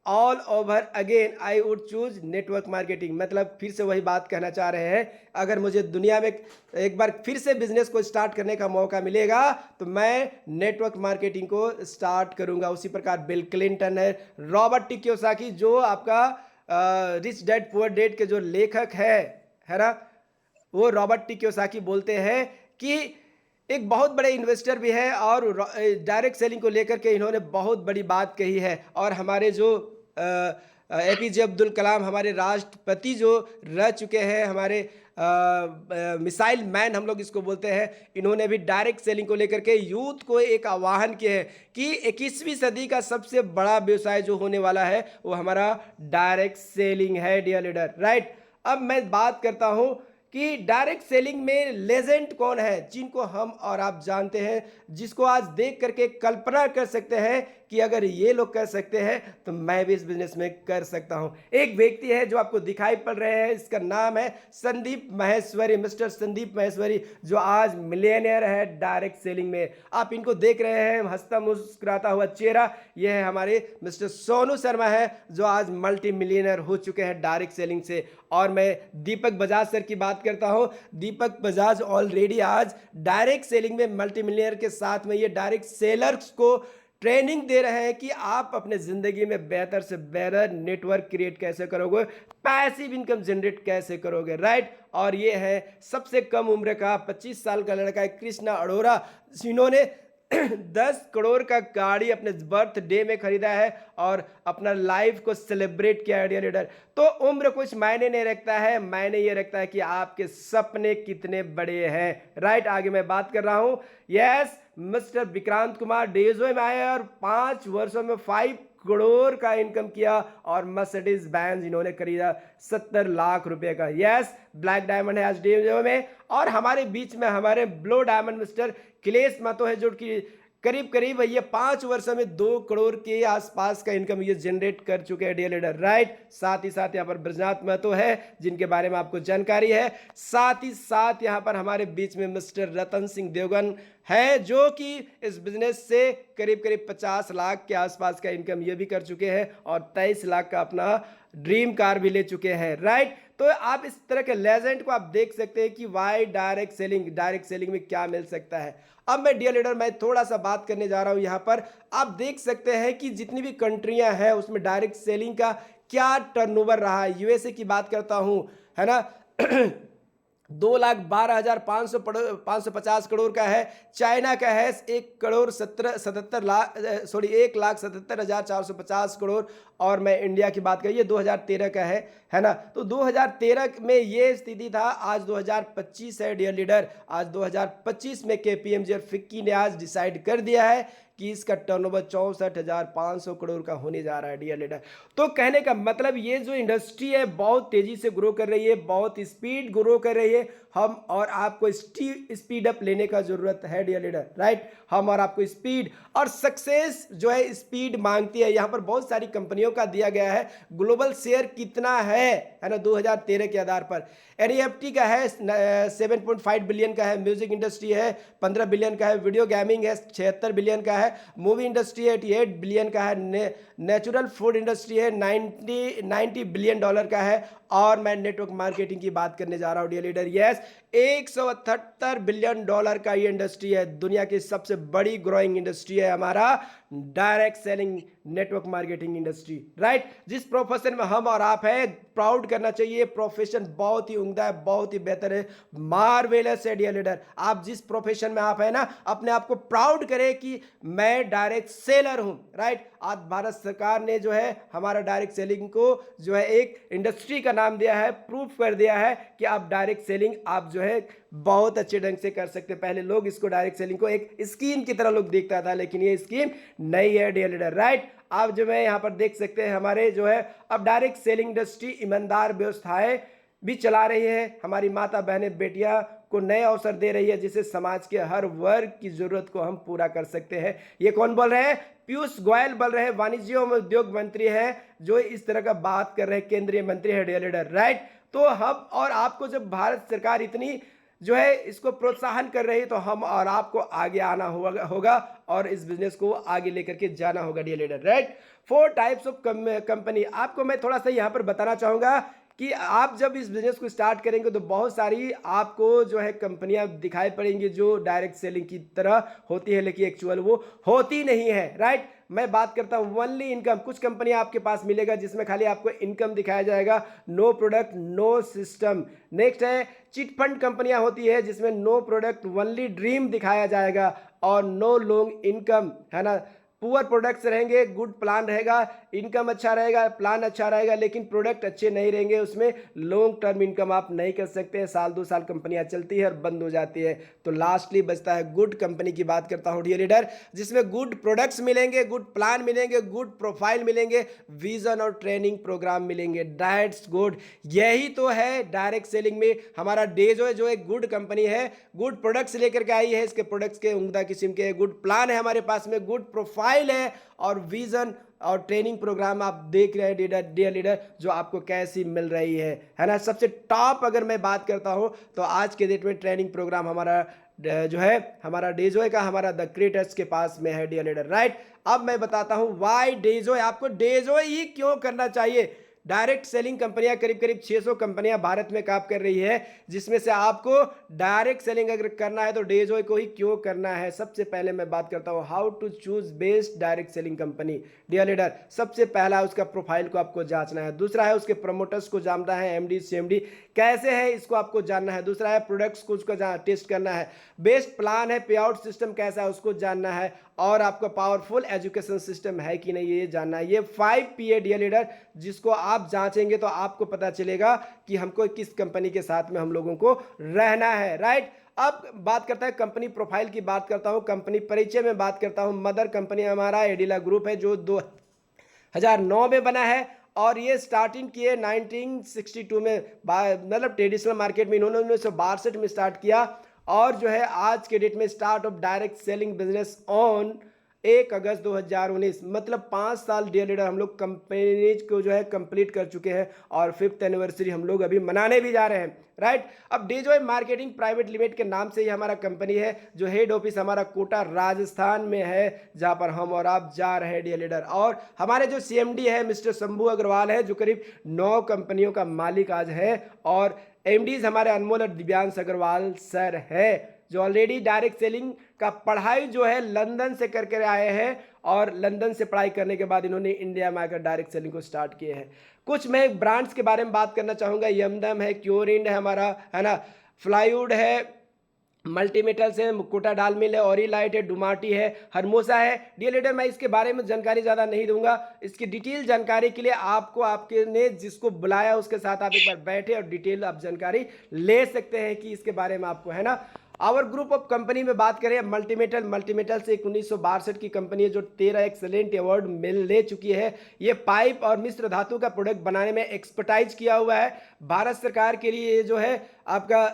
all over again I would choose network marketing. मतलब फिर से वही बात कहना चाह रहे हैं, अगर मुझे दुनिया में एक बार फिर से बिजनेस को स्टार्ट करने का मौका मिलेगा तो मैं नेटवर्क मार्केटिंग को स्टार्ट करूंगा। उसी प्रकार बिल क्लिंटन है, रॉबर्ट टी कियोसाकी जो आपका रिच डैड पुअर डैड के जो लेखक है ना, वो रॉबर्ट टी कियोसाकी बोलते हैं कि एक बहुत बड़े इन्वेस्टर भी है और डायरेक्ट सेलिंग को लेकर के इन्होंने बहुत बड़ी बात कही है। और हमारे जो एपीजे अब्दुल कलाम हमारे राष्ट्रपति जो रह चुके हैं, हमारे मिसाइल मैन हम लोग इसको बोलते हैं, इन्होंने भी डायरेक्ट सेलिंग को लेकर के यूथ को एक आह्वान किया है कि 21वीं सदी का सबसे बड़ा व्यवसाय जो होने वाला है वो हमारा डायरेक्ट सेलिंग है, डियर लीडर, राइट। अब मैं बात करता हूं कि डायरेक्ट सेलिंग में लेजेंड कौन है, जिनको हम और आप जानते हैं, जिसको आज देख करके कल्पना कर सकते हैं कि अगर ये लोग कर सकते हैं तो मैं भी इस बिजनेस में कर सकता हूं। एक व्यक्ति है जो आपको दिखाई पड़ रहे हैं, इसका नाम है संदीप माहेश्वरी, मिस्टर संदीप माहेश्वरी, जो आज मिलियनियर है डायरेक्ट सेलिंग में। आप इनको देख रहे हैं, हंसता मुस्कुराता हुआ चेहरा, यह है हमारे मिस्टर सोनू शर्मा है जो आज मल्टी मिलियनर हो चुके हैं डायरेक्ट सेलिंग से। और मैं दीपक बजाज सर की बात करता हूं। दीपक बजाज ऑलरेडी आज डायरेक्ट सेलिंग में मल्टी मिलियनर के साथ में ये डायरेक्ट सेलर्स को ट्रेनिंग दे रहे हैं कि आप अपने जिंदगी में बेहतर से बेहतर नेटवर्क क्रिएट कैसे करोगे, पैसिव इनकम जनरेट कैसे करोगे, राइट। और ये है सबसे कम उम्र का 25 साल का लड़का है कृष्णा अरोड़ा, जिन्होंने 10 करोड़ का गाड़ी अपने बर्थडे में खरीदा है और अपना लाइफ को सेलिब्रेट किया है, डियर लीडर। तो उम्र कुछ मायने नहीं रखता है, मायने ये रखता है कि आपके सपने कितने बड़े हैं, राइट। आगे मैं बात कर रहा हूं, यस, मिस्टर विक्रांत कुमार डेजो में आए और 5 वर्षों में 5 करोड़ का इनकम किया और मर्सिडीज बेंज इन्होंने खरीदा 70 लाख रुपए का। यस, ब्लैक डायमंड है आज डेजो में। और हमारे बीच में हमारे ब्लू डायमंड मिस्टर किलेश महतो है, जो कि करीब करीब ये 5 वर्षों में 2 करोड़ के आसपास का इनकम ये जनरेट कर चुके हैं, डियर लीडर, राइट। साथ ही साथ यहाँ पर ब्रजनाथ महतो है जिनके बारे में आपको जानकारी है। साथ ही साथ यहाँ पर हमारे बीच में मिस्टर रतन सिंह देवगन है, जो कि इस बिजनेस से करीब करीब 50 लाख के आसपास का इनकम ये भी कर चुके हैं और 23 लाख का अपना ड्रीम कार भी ले चुके हैं, राइट। तो आप इस तरह के लेजेंड को आप देख सकते हैं कि वाई डायरेक्ट सेलिंग में क्या मिल सकता है। अब मैं डियर लीडर मैं थोड़ा सा बात करने जा रहा हूं। यहां पर आप देख सकते हैं कि जितनी भी कंट्रियां हैं उसमें डायरेक्ट सेलिंग का क्या टर्नओवर रहा है। यूएसए की बात करता हूँ, है ना 2,12,550 करोड़ का है। चाइना का है 1,77,450 करोड़। और मैं इंडिया की बात करिए 2013 का है ना। तो 2013 में ये स्थिति था, आज 2025 है डियर लीडर। आज 2025 में केपीएमजी और फिक्की ने आज डिसाइड कर दिया है कि इसका टर्नओवर 64,500 करोड़ का होने जा रहा है डियर लीडर। तो कहने का मतलब ये जो इंडस्ट्री है बहुत तेजी से ग्रो कर रही है, बहुत स्पीड ग्रो कर रही है। हम और आपको स्पीड अप लेने का जरूरत है डियर लीडर, राइट। हम और आपको स्पीड और सक्सेस जो है स्पीड मांगती है। यहां पर बहुत सारी कंपनियों का दिया गया है ग्लोबल शेयर कितना है ना 2013 के आधार पर। एनईएफटी का है 7.5 बिलियन का है, म्यूजिक इंडस्ट्री है 15 बिलियन का है, वीडियो गेमिंग है 76 बिलियन का है, मूवी इंडस्ट्री 88 बिलियन का है, नेचुरल फूड इंडस्ट्री है 90 बिलियन डॉलर का है। और मैं नेटवर्क मार्केटिंग की बात करने जा रहा हूं dear leader. Yes, 178 billion dollar का ये इंडस्ट्री है, दुनिया की सबसे बड़ी ग्रोइंग इंडस्ट्री है हमारा direct selling network marketing industry, right. जिस प्रोफेशन में हम और आप है प्राउड करना चाहिए। प्रोफेशन बहुत ही उम्दा है, बहुत ही बेहतर है, मार्वेलस है डियर लीडर। आप जिस प्रोफेशन में आप है ना, अपने आप को प्राउड करें कि मैं डायरेक्ट सेलर हूं, राइट। आज भारत सरकार ने जो है हमारा डायरेक्ट सेलिंग को जो है एक इंडस्ट्री का नाम दिया है, प्रूफ कर दिया है कि आप डायरेक्ट सेलिंग आप जो है बहुत अच्छे ढंग से कर सकते हैं। पहले लोग इसको डायरेक्ट सेलिंग को एक स्कीम की तरह लोग देखता था, लेकिन ये स्कीम नहीं है डियर लीडर, राइट। आप जो है यहाँ पर देख सकते हैं हमारे जो है अब डायरेक्ट सेलिंग इंडस्ट्री ईमानदार व्यवस्थाएं भी चला रही है। हमारी माता बहनें बेटियां को नए अवसर दे रही है, जिससे समाज के हर वर्ग की जरूरत को हम पूरा कर सकते हैं। ये कौन बोल रहे हैं? पीयूष गोयल बोल रहे हैं, वाणिज्य एवं उद्योग मंत्री हैं जो इस तरह का बात कर रहे हैं, केंद्रीय मंत्री है डियर लीडर, राइट। तो हम और आपको जब भारत सरकार इतनी जो है इसको प्रोत्साहन कर रही है तो हम और आपको आगे आना होगा और इस बिजनेस को आगे लेकर के जाना होगा dear leader, right. 4 types of company आपको मैं थोड़ा सा यहाँ पर बताना चाहूंगा कि आप जब इस बिजनेस को स्टार्ट करेंगे तो बहुत सारी आपको जो है कंपनियां दिखाई पड़ेंगी जो डायरेक्ट सेलिंग की तरह होती है, लेकिन एक्चुअल वो होती नहीं है, राइट। मैं बात करता हूं ओनली इनकम। कुछ कंपनियां आपके पास मिलेगा जिसमें खाली आपको इनकम दिखाया जाएगा, no product no system. Next है चिट फंड कंपनियां होती है जिसमें नो प्रोडक्ट ओनली ड्रीम दिखाया जाएगा और नो लॉन्ग इनकम, है ना। पुअर प्रोडक्ट्स रहेंगे, गुड प्लान रहेगा, इनकम अच्छा रहेगा, प्लान अच्छा रहेगा, लेकिन प्रोडक्ट अच्छे नहीं रहेंगे, उसमें लॉन्ग टर्म इनकम आप नहीं कर सकते हैं। साल 2 साल कंपनियां चलती है और बंद हो जाती है। तो लास्टली बचता है गुड कंपनी की बात करता हूं डियर लीडर, जिसमें गुड प्रोडक्ट्स मिलेंगे, गुड प्लान मिलेंगे, गुड प्रोफाइल मिलेंगे, विजन और ट्रेनिंग प्रोग्राम मिलेंगे। That's good. यही तो है डायरेक्ट सेलिंग में हमारा डेजो जो एक गुड कंपनी है, गुड प्रोडक्ट्स लेकर के आई है, इसके प्रोडक्ट्स के उम्दा किस्म के, गुड प्लान है हमारे पास में, गुड प्रोफाइल है और विजन और ट्रेनिंग प्रोग्राम आप देख रहे हैं डियर लीडर जो आपको कैसी मिल रही है ना। सबसे टॉप अगर मैं बात करता हूं तो आज के डेट में ट्रेनिंग प्रोग्राम हमारा जो है हमारा डेजो का हमारा द क्रिएटर्स के पास में है डियर लीडर, राइट। अब मैं बताता हूं व्हाई डेजो, आपको डेजो ही क्यों करना चाहिए। डायरेक्ट सेलिंग कंपनियां करीब 600 कंपनियां भारत में काम कर रही है, जिसमें से आपको डायरेक्ट सेलिंग अगर करना है तो डेजो को ही क्यों करना है। सबसे पहले मैं बात करता हूं how to choose best direct selling company dear leader. सबसे पहला उसका प्रोफाइल को आपको जांचना है, दूसरा है उसके प्रमोटर्स को जानना है, एमडी सीएमडी कैसे है इसको आपको जानना है, दूसरा है प्रोडक्ट्स को उसको टेस्ट करना है, बेस्ट प्लान है, पे आउट सिस्टम कैसा है उसको जानना है, और आपका पावरफुल एजुकेशन सिस्टम है कि नहीं ये जानना है। ये 5 डियर लीडर जिसको आप जांचेंगे तो आपको पता चलेगा कि हमको किस कंपनी के साथ में हम लोगों को रहना है, राइट। अब बात करता है कंपनी प्रोफाइल की बात करता हूं, कंपनी परिचय में बात करता हूं। मदर कंपनी हमारा एडिला ग्रुप है जो 2009 में बना है और ये स्टार्टिंग किए 1962 में, मतलब ट्रेडिशनल मार्केट में इन्होंने 1962 में स्टार्ट किया और जो है आज के डेट में start of direct selling business on 1 अगस्त 2019, मतलब 5 साल डियर लीडर हम लोग कंपनीज को जो है कंप्लीट कर चुके हैं और 5th एनिवर्सरी हम लोग अभी मनाने भी जा रहे हैं, राइट। अब डेजो मार्केटिंग प्राइवेट लिमिटेड के नाम से ही हमारा कंपनी है, जो हेड ऑफिस हमारा कोटा राजस्थान में है, जहां पर हम और आप जा रहे हैं डियर लीडर। और हमारे जो सीएमडी है मिस्टर शंभू अग्रवाल है, जो करीब 9 कंपनियों का मालिक आज है, और एमडीज हमारे अनमोल और दिव्यांश अग्रवाल सर है, जो ऑलरेडी डायरेक्ट सेलिंग का पढ़ाई जो है लंदन से करके आए हैं और लंदन से पढ़ाई करने के बाद इन्होंने इंडिया में आकर डायरेक्ट सेलिंग को स्टार्ट किए हैं। कुछ मैं ब्रांड्स के बारे में बात करना चाहूँगा। यमदम है, क्योरिंड है हमारा, है ना, फ्लाईवुड है, मल्टीमेटल्स है, कोटा डाल मिल है, ऑरिलाइट है, डुमाटी है, हरमोसा है। डियर लीडर, मैं इसके बारे में जानकारी ज़्यादा नहीं दूंगा। इसकी डिटेल जानकारी के लिए आपको आपके ने जिसको बुलाया उसके साथ आप एक बार बैठे और डिटेल आप जानकारी ले सकते हैं कि इसके बारे में आपको, है ना। आवर ग्रुप ऑफ कंपनी में बात करें, मल्टीमेटल से एक 1962 की कंपनी है जो 13 एक्सेलेंट अवार्ड ले चुकी है। ये पाइप और मिश्र धातु का प्रोडक्ट बनाने में एक्सपर्टाइज किया हुआ है। भारत सरकार के लिए ये जो है आपका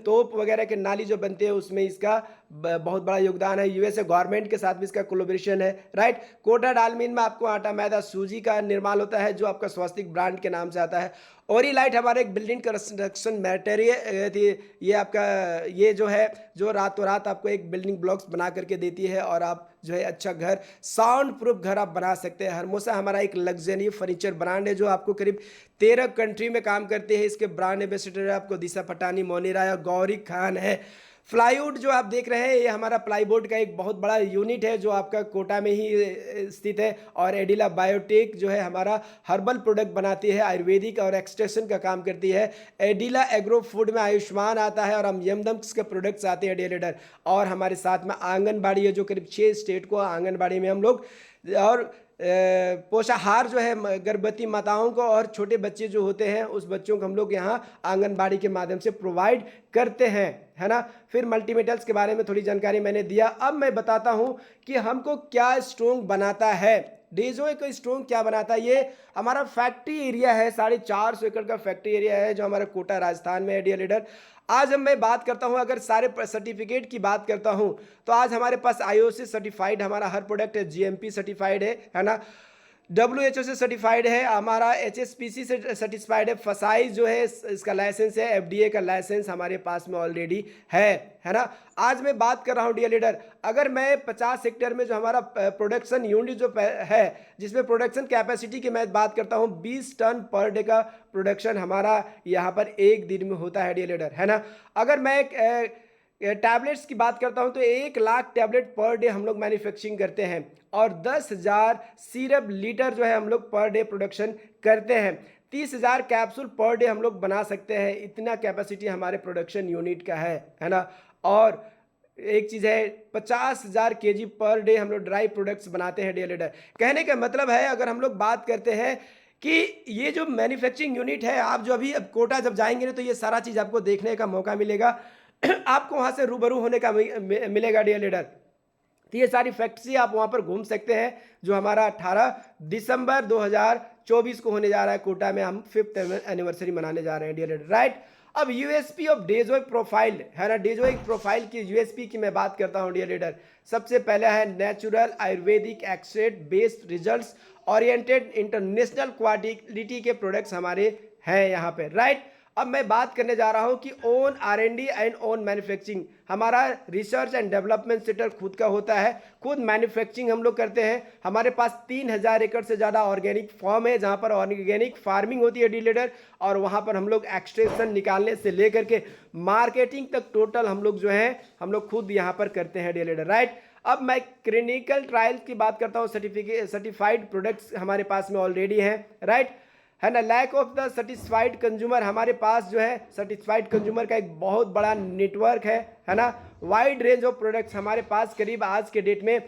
तोप वगैरह के नाली जो बनते हैं उसमें इसका बहुत बड़ा योगदान है। यूएसए गवर्नमेंट के साथ भी इसका कोलैबोरेशन है, राइट। कोटा डालमिन में आपको आटा मैदा सूजी का निर्माण होता है जो आपका स्वास्तिक ब्रांड के नाम से आता है। ओरिलाइट हमारे एक बिल्डिंग कंस्ट्रक्शन मटेरियल, ये आपका ये जो है जो रातों रात आपको एक बिल्डिंग ब्लॉक्स बना करके देती है और आप जो है अच्छा घर, साउंड प्रूफ घर आप बना सकते हैं। हरमोसा हमारा एक लग्जरी फर्नीचर ब्रांड है जो आपको करीब 13 कंट्री में काम करते हैं। इसके ब्रांड एम्बेसडर आपको दिशा पटानी, मोनी राय और गौरी खान है। फ्लाईवुड जो आप देख रहे हैं ये हमारा प्लाईबोर्ड का एक बहुत बड़ा यूनिट है जो आपका कोटा में ही स्थित है। और एडिला बायोटेक जो है हमारा हर्बल प्रोडक्ट बनाती है, आयुर्वेदिक और एक्सट्रेक्शन का काम करती है। एडिला एग्रो फूड में आयुष्मान आता है और हम यमदम्स के प्रोडक्ट्स आते हैं डियर लीडर। और हमारे साथ में आंगनबाड़ी है जो करीब 6 स्टेट को आंगनबाड़ी में हम लोग, और पोषाहार जो है गर्भवती माताओं को और छोटे बच्चे जो होते हैं उस बच्चों को हम लोग यहाँ आंगनबाड़ी के माध्यम से प्रोवाइड करते हैं, है ना। फिर मल्टीमेटल्स के बारे में थोड़ी जानकारी मैंने दिया। अब मैं बताता हूँ कि हमको क्या स्ट्रोंग बनाता है, डेजोए को स्ट्रोंग क्या बनाता है। ये हमारा फैक्ट्री एरिया है, 450 एकड़ का फैक्ट्री एरिया है जो हमारा कोटा राजस्थान में है डियर लीडर। आज हम मैं बात करता हूं, अगर सारे सर्टिफिकेट की बात करता हूं तो आज हमारे पास आईओसी सर्टिफाइड हमारा हर प्रोडक्ट है, जीएमपी सर्टिफाइड है ना, WHO से सर्टिफाइड है, हमारा HSPC से सर्टिफाइड है, फसाई जो है इसका लाइसेंस है, FDA का लाइसेंस हमारे पास में ऑलरेडी है ना। आज मैं बात कर रहा हूँ डियर लीडर, अगर मैं 50 हेक्टेयर में जो हमारा प्रोडक्शन यूनिट जो है जिसमें प्रोडक्शन कैपेसिटी की मैं बात करता हूँ 20 टन पर डे का प्रोडक्शन हमारा यहाँ पर एक दिन में होता है डियर लीडर, है ना। अगर मैं टैबलेट्स की बात करता हूं तो 1 लाख टैबलेट पर डे हम लोग मैन्युफैक्चरिंग करते हैं और 10,000 सिरप लीटर जो है हम लोग पर डे प्रोडक्शन करते हैं। 30,000 कैप्सूल पर डे हम लोग बना सकते हैं, इतना कैपेसिटी हमारे प्रोडक्शन यूनिट का है ना। और एक चीज़ है 50,000 kg पर डे हम लोग ड्राई प्रोडक्ट्स बनाते हैं डियर लीडर। कहने का मतलब है अगर हम लोग बात करते हैं कि ये जो मैन्युफैक्चरिंग यूनिट है, आप जो अभी अब कोटा जब जाएंगे ना तो ये सारा चीज़ आपको देखने का मौका मिलेगा आपको वहाँ से रूबरू होने का मिलेगा डियर लीडर। तो ये सारी फैक्ट्री आप वहाँ पर घूम सकते हैं जो हमारा 18 दिसंबर 2024 को होने जा रहा है कोटा में। हम 5th एनिवर्सरी मनाने जा रहे हैं डियर लीडर, राइट। अब यूएसपी ऑफ डेजोइक प्रोफाइल है ना, डेजोइक प्रोफाइल की यूएसपी की मैं बात करता हूँ डियर लीडर। सबसे पहले है natural Ayurvedic extract based results oriented international quality के प्रोडक्ट्स हमारे हैं यहाँ पे, राइट। अब मैं बात करने जा रहा हूं कि own R&D and own manufacturing. हमारा रिसर्च एंड डेवलपमेंट सेंटर खुद का होता है, खुद मैन्युफैक्चरिंग हम लोग करते हैं। हमारे पास 3,000 एकड़ से ज़्यादा ऑर्गेनिक फार्म है जहां पर ऑर्गेनिक फार्मिंग होती है डियर लीडर। और वहां पर हम लोग एक्सट्रैक्शन निकालने से लेकर के मार्केटिंग तक टोटल हम लोग जो है हम लोग खुद यहाँ पर करते हैं डियर लीडर, राइट। अब मैं क्लिनिकल ट्रायल्स की बात करता हूँ, सर्टिफाइड प्रोडक्ट्स हमारे पास में ऑलरेडी हैं, राइट, है ना। Lack of the satisfied consumer, हमारे पास जो है सेटिस्फाइड कंज्यूमर का एक बहुत बड़ा नेटवर्क है ना। वाइड रेंज ऑफ प्रोडक्ट्स हमारे पास करीब आज के डेट में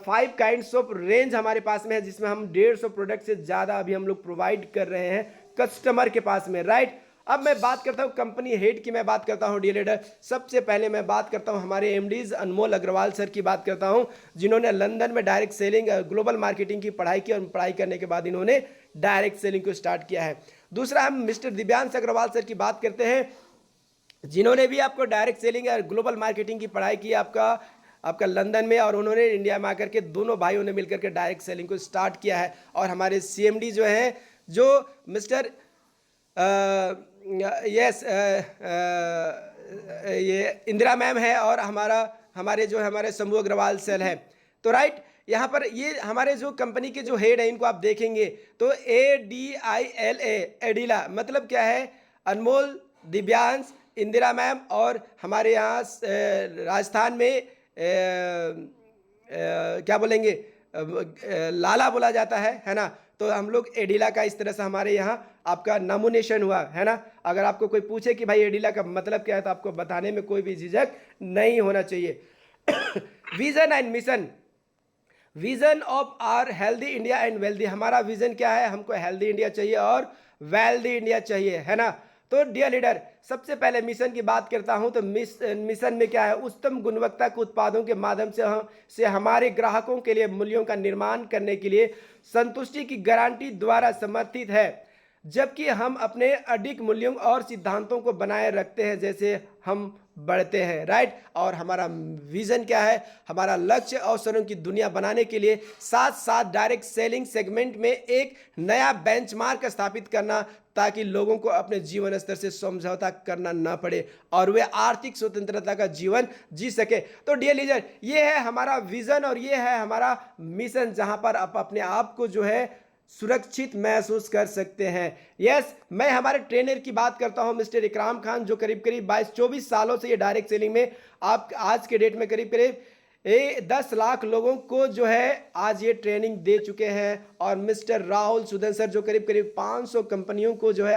5 काइंड्स ऑफ रेंज हमारे पास में है जिसमें हम 150 प्रोडक्ट से ज़्यादा अभी हम लोग प्रोवाइड कर रहे हैं कस्टमर के पास में, राइट। अब मैं बात करता हूँ कंपनी हेड की, मैं बात करता हूँ डियर लीडर। सबसे पहले मैं बात करता हूँ हमारे MDs अनमोल अग्रवाल सर की बात करता हूँ जिन्होंने लंदन में डायरेक्ट सेलिंग ग्लोबल मार्केटिंग की पढ़ाई की और पढ़ाई करने के बाद इन्होंने डायरेक्ट सेलिंग को स्टार्ट किया है। दूसरा हम मिस्टर दिव्यांश अग्रवाल सर की बात करते हैं जिन्होंने भी आपको डायरेक्ट सेलिंग और ग्लोबल मार्केटिंग की पढ़ाई की आपका लंदन में, और उन्होंने इंडिया में आकर के दोनों भाइयों ने मिलकर के डायरेक्ट सेलिंग को स्टार्ट किया है। और हमारे CMD जो हैं जो मिस्टर ये इंदिरा मैम है और हमारे शंभू अग्रवाल सर है, तो राइट। यहाँ पर ये हमारे जो कंपनी के जो हेड है इनको आप देखेंगे तो ADILA एडिला मतलब क्या है, अनमोल, दिव्यांश, इंदिरा मैम, और हमारे यहाँ राजस्थान में क्या बोलेंगे, लाला बोला जाता है ना। तो हम लोग एडिला का इस तरह से हमारे यहाँ आपका नॉमिनेशन हुआ है ना। अगर आपको कोई पूछे कि भाई एडिला का मतलब क्या है, तो आपको बताने में कोई भी झिझक नहीं होना चाहिए। Vision and mission, vision of our healthy India and wealthy. हमारा विजन क्या है, हमको हेल्दी इंडिया चाहिए और वेल्दी इंडिया चाहिए, है ना। तो डियर लीडर, सबसे पहले मिशन की बात करता हूं, तो मिशन में क्या है, उत्तम गुणवत्ता के उत्पादों के माध्यम से हमारे ग्राहकों के लिए मूल्यों का निर्माण करने के लिए संतुष्टि की गारंटी द्वारा समर्थित है, जबकि हम अपने अडिग मूल्यों और सिद्धांतों को बनाए रखते हैं जैसे हम बढ़ते हैं, राइट। और हमारा विजन क्या है, हमारा लक्ष्य अवसरों की दुनिया बनाने के लिए साथ साथ डायरेक्ट सेलिंग सेगमेंट में एक नया बेंचमार्क स्थापित करना, ताकि लोगों को अपने जीवन स्तर से समझौता करना ना पड़े और वे आर्थिक स्वतंत्रता का जीवन जी सके। तो डियर लीडर, ये है हमारा विजन और ये है हमारा मिशन, जहां पर आप अपने आप को जो है सुरक्षित महसूस कर सकते हैं। यस, मैं हमारे ट्रेनर की बात करता हूं, मिस्टर इकराम खान, जो करीब करीब 22-24 सालों से ये डायरेक्ट सेलिंग में आप आज के डेट में करीब करीब 10 लाख लोगों को जो है आज ये ट्रेनिंग दे चुके हैं। और मिस्टर राहुल सुदन सर, जो करीब करीब 500 कंपनियों को जो है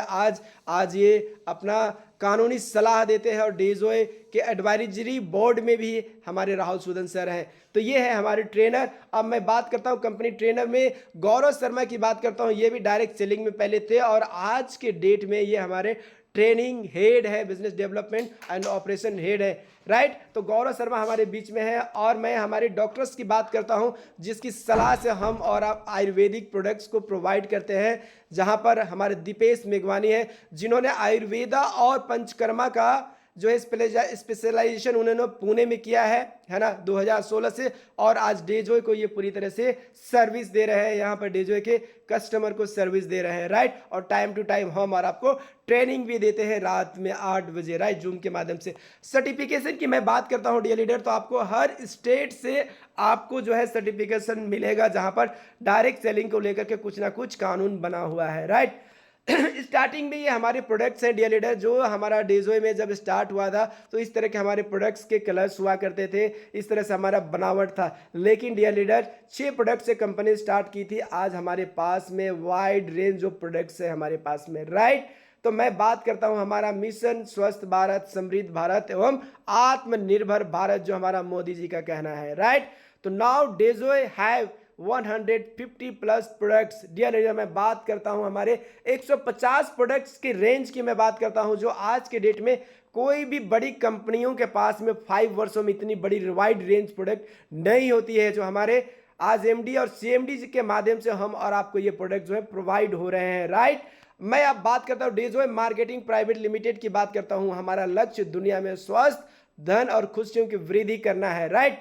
आज ये अपना कानूनी सलाह देते हैं, और डेजोए के एडवाइजरी बोर्ड में भी हमारे राहुल सुदन सर हैं। तो ये है हमारे ट्रेनर। अब मैं बात करता हूँ कंपनी ट्रेनर में गौरव शर्मा की बात करता हूँ। ये भी डायरेक्ट सेलिंग में पहले थे और आज के डेट में ये हमारे ट्रेनिंग हेड है, business development and operation head है, राइट। तो गौरव शर्मा हमारे बीच में है। और मैं हमारे डॉक्टर्स की बात करता हूं, जिसकी सलाह से हम और आप आयुर्वेदिक प्रोडक्ट्स को प्रोवाइड करते हैं, जहां पर हमारे दीपेश मेघवानी है, जिन्होंने आयुर्वेदा और पंचकर्मा का जो है स्पेशलाइजेशन उन्होंने पुणे में किया है ना, 2016 से। और आज डेजोय को ये पूरी तरह से सर्विस दे रहे हैं, यहाँ पर डेजोय के कस्टमर को सर्विस दे रहे हैं, राइट। और टाइम टू टाइम हम और आपको ट्रेनिंग भी देते हैं रात में 8 बजे, राइट, जूम के माध्यम से। सर्टिफिकेशन की मैं बात करता हूँ डियर लीडर, तो आपको हर स्टेट से आपको जो है सर्टिफिकेशन मिलेगा, जहाँ पर डायरेक्ट सेलिंग को लेकर के कुछ ना कुछ कानून बना हुआ है, राइट। स्टार्टिंग में ये हमारे प्रोडक्ट्स हैं डियर लीडर, जो हमारा डेजोय में जब स्टार्ट हुआ था तो इस तरह के हमारे प्रोडक्ट्स के कलर्स हुआ करते थे, इस तरह से हमारा बनावट था। लेकिन डियर लीडर 6 प्रोडक्ट से कंपनी स्टार्ट की थी, आज हमारे पास में वाइड रेंज ऑफ प्रोडक्ट्स है हमारे पास में, राइट। तो मैं बात करता हूं हमारा मिशन स्वस्थ भारत, समृद्ध भारत एवं आत्मनिर्भर भारत, जो हमारा मोदी जी का कहना है, राइट। तो now Dejoy have 150 plus products. Dear leader, मैं बात करता हूं हमारे 150 प्रोडक्ट्स की रेंज की मैं बात करता हूं, जो आज के डेट में कोई भी बड़ी कंपनियों के पास में 5 वर्षों में इतनी बड़ी वाइड रेंज प्रोडक्ट नहीं होती है, जो हमारे आज एमडी और सीएमडी के माध्यम से हम और आपको ये प्रोडक्ट जो है प्रोवाइड हो रहे हैं, राइट। मैं अब बात करता हूं डेजोय मार्केटिंग प्राइवेट लिमिटेड की बात करता हूं। हमारा लक्ष्य दुनिया में स्वस्थ, धन और खुशियों की वृद्धि करना है, राइट।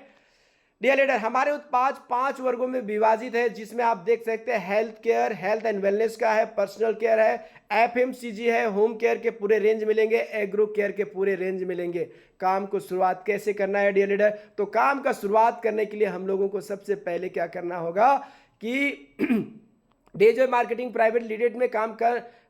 डियर लीडर, हमारे उत्पाद 5 वर्गों में विभाजित है, जिसमें आप देख सकते हैं health care, health and wellness का है, पर्सनल केयर है, एफएमसीजी है, होम केयर के पूरे रेंज मिलेंगे, एग्रो केयर के पूरे रेंज मिलेंगे। काम को शुरुआत कैसे करना है डियर लीडर, तो काम का शुरुआत करने के लिए हम लोगों को सबसे पहले क्या करना होगा कि डेजोय मार्केटिंग प्राइवेट लिमिटेड में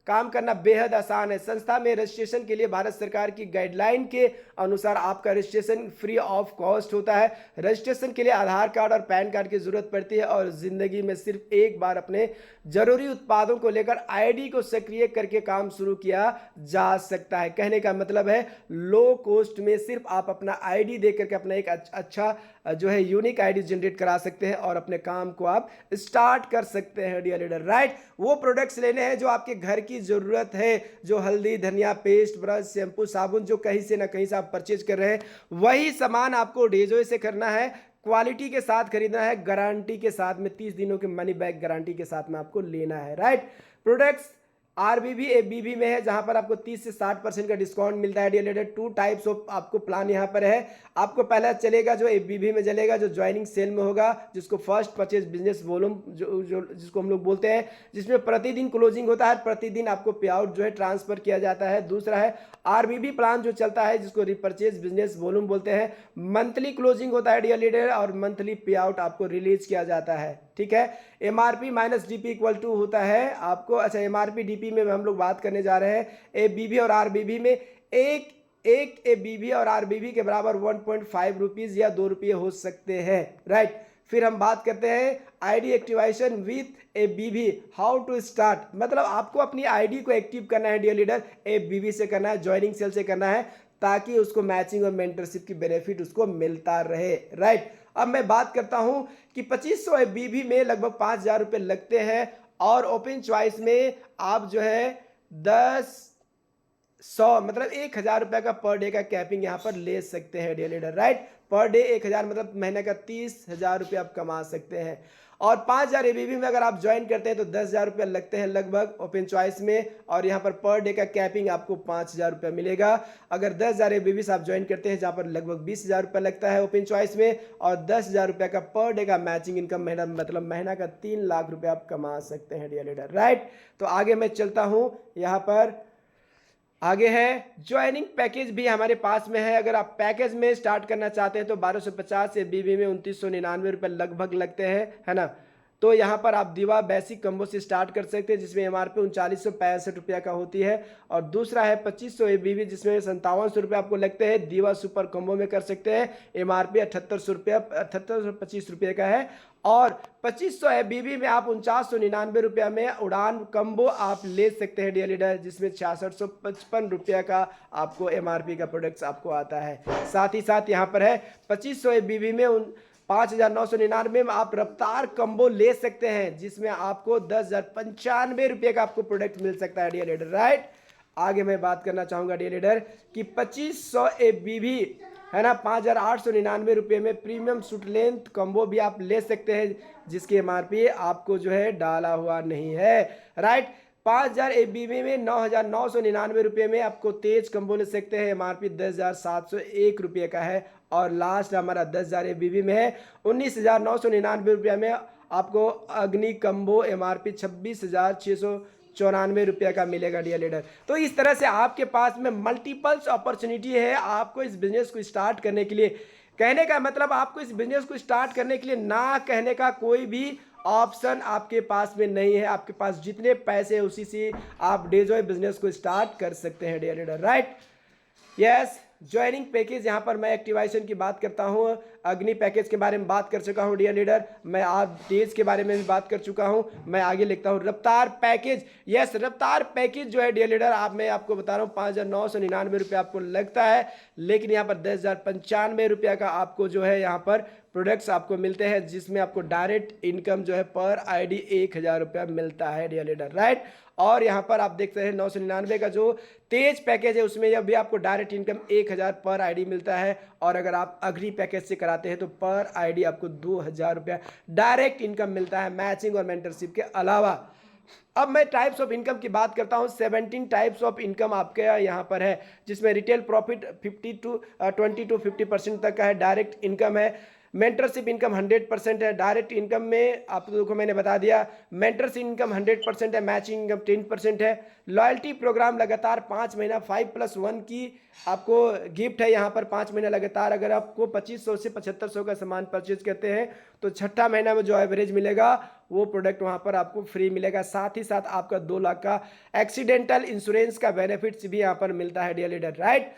काम करना बेहद आसान है। संस्था में रजिस्ट्रेशन के लिए भारत सरकार की गाइडलाइन के अनुसार आपका रजिस्ट्रेशन फ्री ऑफ कॉस्ट होता है। रजिस्ट्रेशन के लिए आधार कार्ड और पैन कार्ड की जरूरत पड़ती है, और जिंदगी में सिर्फ एक बार अपने जरूरी उत्पादों को लेकर आईडी को सक्रिय करके काम शुरू किया जा सकता है। कहने का मतलब है लो कॉस्ट में सिर्फ आप अपना आईडी दे करके अपना एक अच्छा जो है यूनिक आईडी जनरेट करा सकते हैं और अपने काम को आप स्टार्ट कर सकते हैं डियर लीडर, राइट। वो प्रोडक्ट्स लेने हैं जो आपके घर की जरूरत है, जो हल्दी, धनिया पेस्ट, ब्रश, शैम्पू, साबुन, जो कहीं से ना कहीं से आप परचेज कर रहे हैं, वही सामान आपको डेजोय से करना है, क्वालिटी के साथ खरीदना है, गारंटी के साथ में 30 दिनों के मनी बैक गारंटी के साथ में आपको लेना है, राइट। प्रोडक्ट्स आरबीबी एबीबी में है, जहां पर आपको 30 से 60% का डिस्काउंट मिलता है डियर लीडर। 2 टाइप्स ऑफ आपको प्लान यहां पर है। आपको पहला चलेगा जो एबीबी में चलेगा, जो ज्वाइनिंग सेल में होगा, जिसको फर्स्ट परचेज बिजनेस वॉल्यूम जिसको हम लोग बोलते हैं, जिसमें प्रतिदिन क्लोजिंग होता है, प्रतिदिन आपको पे आउट जो है ट्रांसफर किया जाता है। दूसरा है आरबीबी प्लान जो चलता है, जिसको रिपर्चेज बिजनेस वॉल्यूम बोलते हैं। मंथली क्लोजिंग होता है डियर लीडर, और मंथली पे आउट आपको रिलीज किया जाता है, ठीक है। MRP minus DP equal to होता है आपको, अच्छा एमआरपी डीपी में हम लोग बात करने जा रहे हैं। एबीबी और आरबीबी में एक एक ABV और RBV के बराबर 1.5 रुपीज़ या 2 रुपये हो सकते हैं, राइट। फिर हम बात करते हैं ID activation with ABV, how to start. मतलब आपको अपनी आईडी को एक्टिव करना है डियर लीडर, ABV से करना है, ज्वाइनिंग सेल से करना है, ताकि उसको मैचिंग और मेंटरशिप की बेनिफिट उसको मिलता रहे, राइट। अब मैं बात करता हूं कि 2500 ABV में लगभग 5,000 रुपये लगते हैं, और ओपन चॉइस में आप जो है 100 मतलब 1,000 रुपये का पर डे का कैपिंग यहाँ पर ले सकते हैं dear leader, right. Per day 1,000 मतलब महीने का 30,000 रुपये आप कमा सकते हैं। और 5,000 ABV में अगर आप ज्वाइन करते हैं तो 10,000 रुपये लगते हैं लगभग ओपन चॉइस में, और यहाँ पर डे का कैपिंग आपको 5,000 रुपये मिलेगा। अगर 10,000 ABV से आप ज्वाइन करते हैं जहाँ पर लगभग 20,000 रुपये लगता है ओपन चॉइस में, और 10,000 रुपये का पर डे का मैचिंग इनकम महीना मतलब महीना का 3 लाख रुपये आप कमा सकते हैं डियर लीडर, राइट। तो आगे मैं चलता हूँ, यहाँ पर आगे है ज्वाइनिंग पैकेज भी हमारे पास में है। अगर आप पैकेज में स्टार्ट करना चाहते हैं तो 1250 ABV में 2999 रुपये लगभग लगते हैं, है ना। तो यहाँ पर आप दीवा बेसिक कम्बो से स्टार्ट कर सकते हैं, जिसमें MRP 3965 रुपया का होती है। और दूसरा है 2500 ABV, जिसमें 5700 रुपये आपको लगते हैं। दीवा सुपर कम्बो में कर सकते हैं, MRP 7825 रुपये का है। और 2500 ABV में आप 4999 रुपया में उड़ान कम्बो आप ले सकते हैं डियर लीडर, जिसमें 6655 रुपया का आपको MRP का प्रोडक्ट्स आपको आता है। साथ ही साथ यहाँ पर है 2500 ABV में 5,999 में आप रफ्तार कम्बो ले सकते हैं, जिसमें आपको 10,095 रुपये का आपको प्रोडक्ट मिल सकता है डियर लीडर, राइट। आगे मैं बात करना चाहूँगा डियर लीडर कि 2500 ABV है ना 5,899 रुपये में प्रीमियम सूट लेंथ कम्बो भी आप ले सकते हैं, जिसकी MRP आपको जो है डाला हुआ नहीं है, राइट। 5,000 ABV में 9,999 रुपये में आपको तेज कम्बो ले सकते हैं, MRP 10,701 रुपये का है। और लास्ट हमारा 10,000 ABV में है 19,999 रुपये में आपको अग्नि कम्बो MRP 26,694 रुपये का मिलेगा डियर लीडर। तो इस तरह से आपके पास में मल्टीपल्स अपॉर्चुनिटी है आपको इस बिजनेस को स्टार्ट करने के लिए। कहने का मतलब आपको इस बिजनेस को स्टार्ट करने के लिए ना कहने का कोई भी ऑप्शन आपके पास में नहीं है। आपके पास जितने पैसे उसी से आप डेजॉय बिजनेस को स्टार्ट कर सकते हैं dear leader, right. Yes, joining package यहाँ पर मैं एक्टिवेशन की बात करता हूँ, अग्नि पैकेज के बारे में बात कर चुका हूँ डियर लीडर, मैं आज तेज के बारे में भी बात कर चुका हूँ। मैं आगे लिखता हूँ रफ्तार पैकेज। यस, रफ्तार पैकेज जो है डियर लीडर मैं आपको बता रहा हूँ 5,999 रुपये आपको लगता है, लेकिन यहाँ पर 10,095 रुपये का आपको जो है यहाँ पर प्रोडक्ट्स आपको मिलते हैं, जिसमें आपको डायरेक्ट इनकम जो है पर आईडी 1,000 रुपया मिलता है डियर लीडर, राइट। और यहाँ पर आप देखते हैं 999 का जो तेज पैकेज है उसमें यह भी आपको डायरेक्ट इनकम 1,000 पर आईडी मिलता है। और अगर आप अग्नि पैकेज से कराते हैं तो पर आईडी आपको 2,000 रुपया डायरेक्ट इनकम मिलता है, मैचिंग और मेंटरशिप के अलावा। अब मैं टाइप्स ऑफ इनकम की बात करता हूं। 17 टाइप्स ऑफ इनकम आपके यहाँ पर है, जिसमें रिटेल प्रॉफिट 20 to 50% तक का है, डायरेक्ट इनकम है, मेंटरशिप इनकम 100% है, डायरेक्ट इनकम में आप लोगों को मैंने बता दिया, मेंटरशिप इनकम 100% है, मैचिंग इनकम 10% है, लॉयल्टी प्रोग्राम लगातार 5 महीना 5+1 की आपको गिफ्ट है यहाँ पर 5 महीना लगातार। अगर आपको 2500 से 7500 का सामान परचेज करते हैं तो छठा महीना में जो एवरेज मिलेगा वो प्रोडक्ट वहाँ पर आपको फ्री मिलेगा। साथ ही साथ आपका 2 लाख का एक्सीडेंटल इंश्योरेंस का बेनिफिट्स भी यहाँ पर मिलता है डियर लीडर, राइट।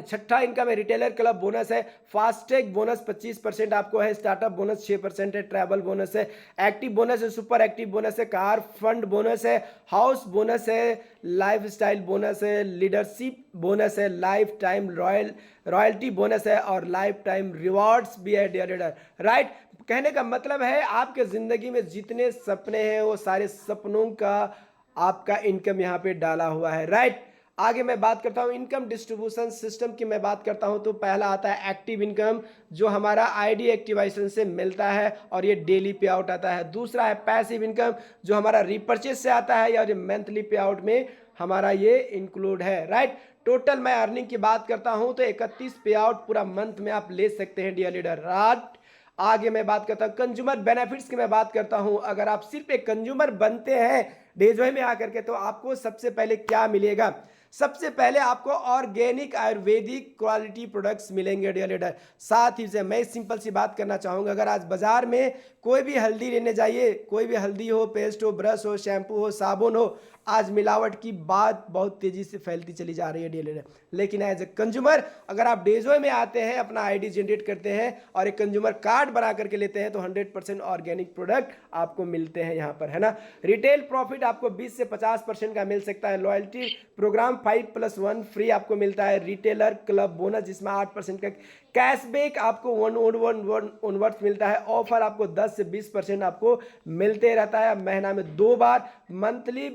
छठा इनकम है रिटेलर क्लब बोनस है, फास्टैग बोनस 25% आपको है, स्टार्टअप बोनस 6% है, ट्रैवल बोनस है, एक्टिव बोनस है, सुपर एक्टिव बोनस है, कार फंड बोनस है, हाउस बोनस है, लाइफ स्टाइल बोनस है, लीडरशिप बोनस है, लाइफ टाइम रॉयल्टी बोनस है, और लाइफ टाइम रिवॉर्ड्स भी है डियर लीडर, राइट। कहने का मतलब है आपके ज़िंदगी में जितने सपने हैं वो सारे सपनों का आपका इनकम यहाँ पे डाला हुआ है, राइट। आगे मैं बात करता हूँ इनकम डिस्ट्रीब्यूशन सिस्टम की मैं बात करता हूँ, तो पहला आता है एक्टिव इनकम जो हमारा आईडी एक्टिवेशन से मिलता है और ये डेली पे आउट आता है। दूसरा है पैसिव इनकम जो हमारा रिपर्चेज से आता है और ये मंथली पे आउट में हमारा ये इंक्लूड है, राइट। टोटल मैं अर्निंग की बात करता हूँ तो 31 पे आउट पूरा मंथ में आप ले सकते हैं डियर लीडर, राइट। आगे मैं बात करता हूँ कंज्यूमर बेनिफिट्स की मैं बात करता हूँ। अगर आप सिर्फ एक कंज्यूमर बनते हैं डेजॉय में आकर के तो आपको सबसे पहले क्या मिलेगा, सबसे पहले आपको ऑर्गेनिक आयुर्वेदिक क्वालिटी प्रोडक्ट्स मिलेंगे डियर लीडर। साथ ही से मैं सिंपल सी बात करना चाहूँगा, अगर आज बाजार में कोई भी हल्दी लेने जाइए, कोई भी हल्दी हो, पेस्ट हो, ब्रश हो, शैम्पू हो, साबुन हो, आज मिलावट की बात बहुत तेज़ी से फैलती चली जा रही है डियर लीडर। लेकिन एज ए कंज्यूमर अगर आप डेजो में आते हैं, अपना आईडी जनरेट करते हैं और एक कंज्यूमर कार्ड बना करके लेते हैं तो 100% ऑर्गेनिक प्रोडक्ट आपको मिलते हैं यहाँ पर, है ना। रिटेल प्रॉफिट आपको 20 से 50% का मिल सकता है। लॉयल्टी प्रोग्राम 5+1 फ्री आपको मिलता है। रिटेलर क्लब बोनस जिसमें 8% का कैशबैक आपको ऑनवर्ड्स मिलता है। ऑफर आपको 10 से 20% आपको मिलते रहता है महीना में 2 बार। मंथली,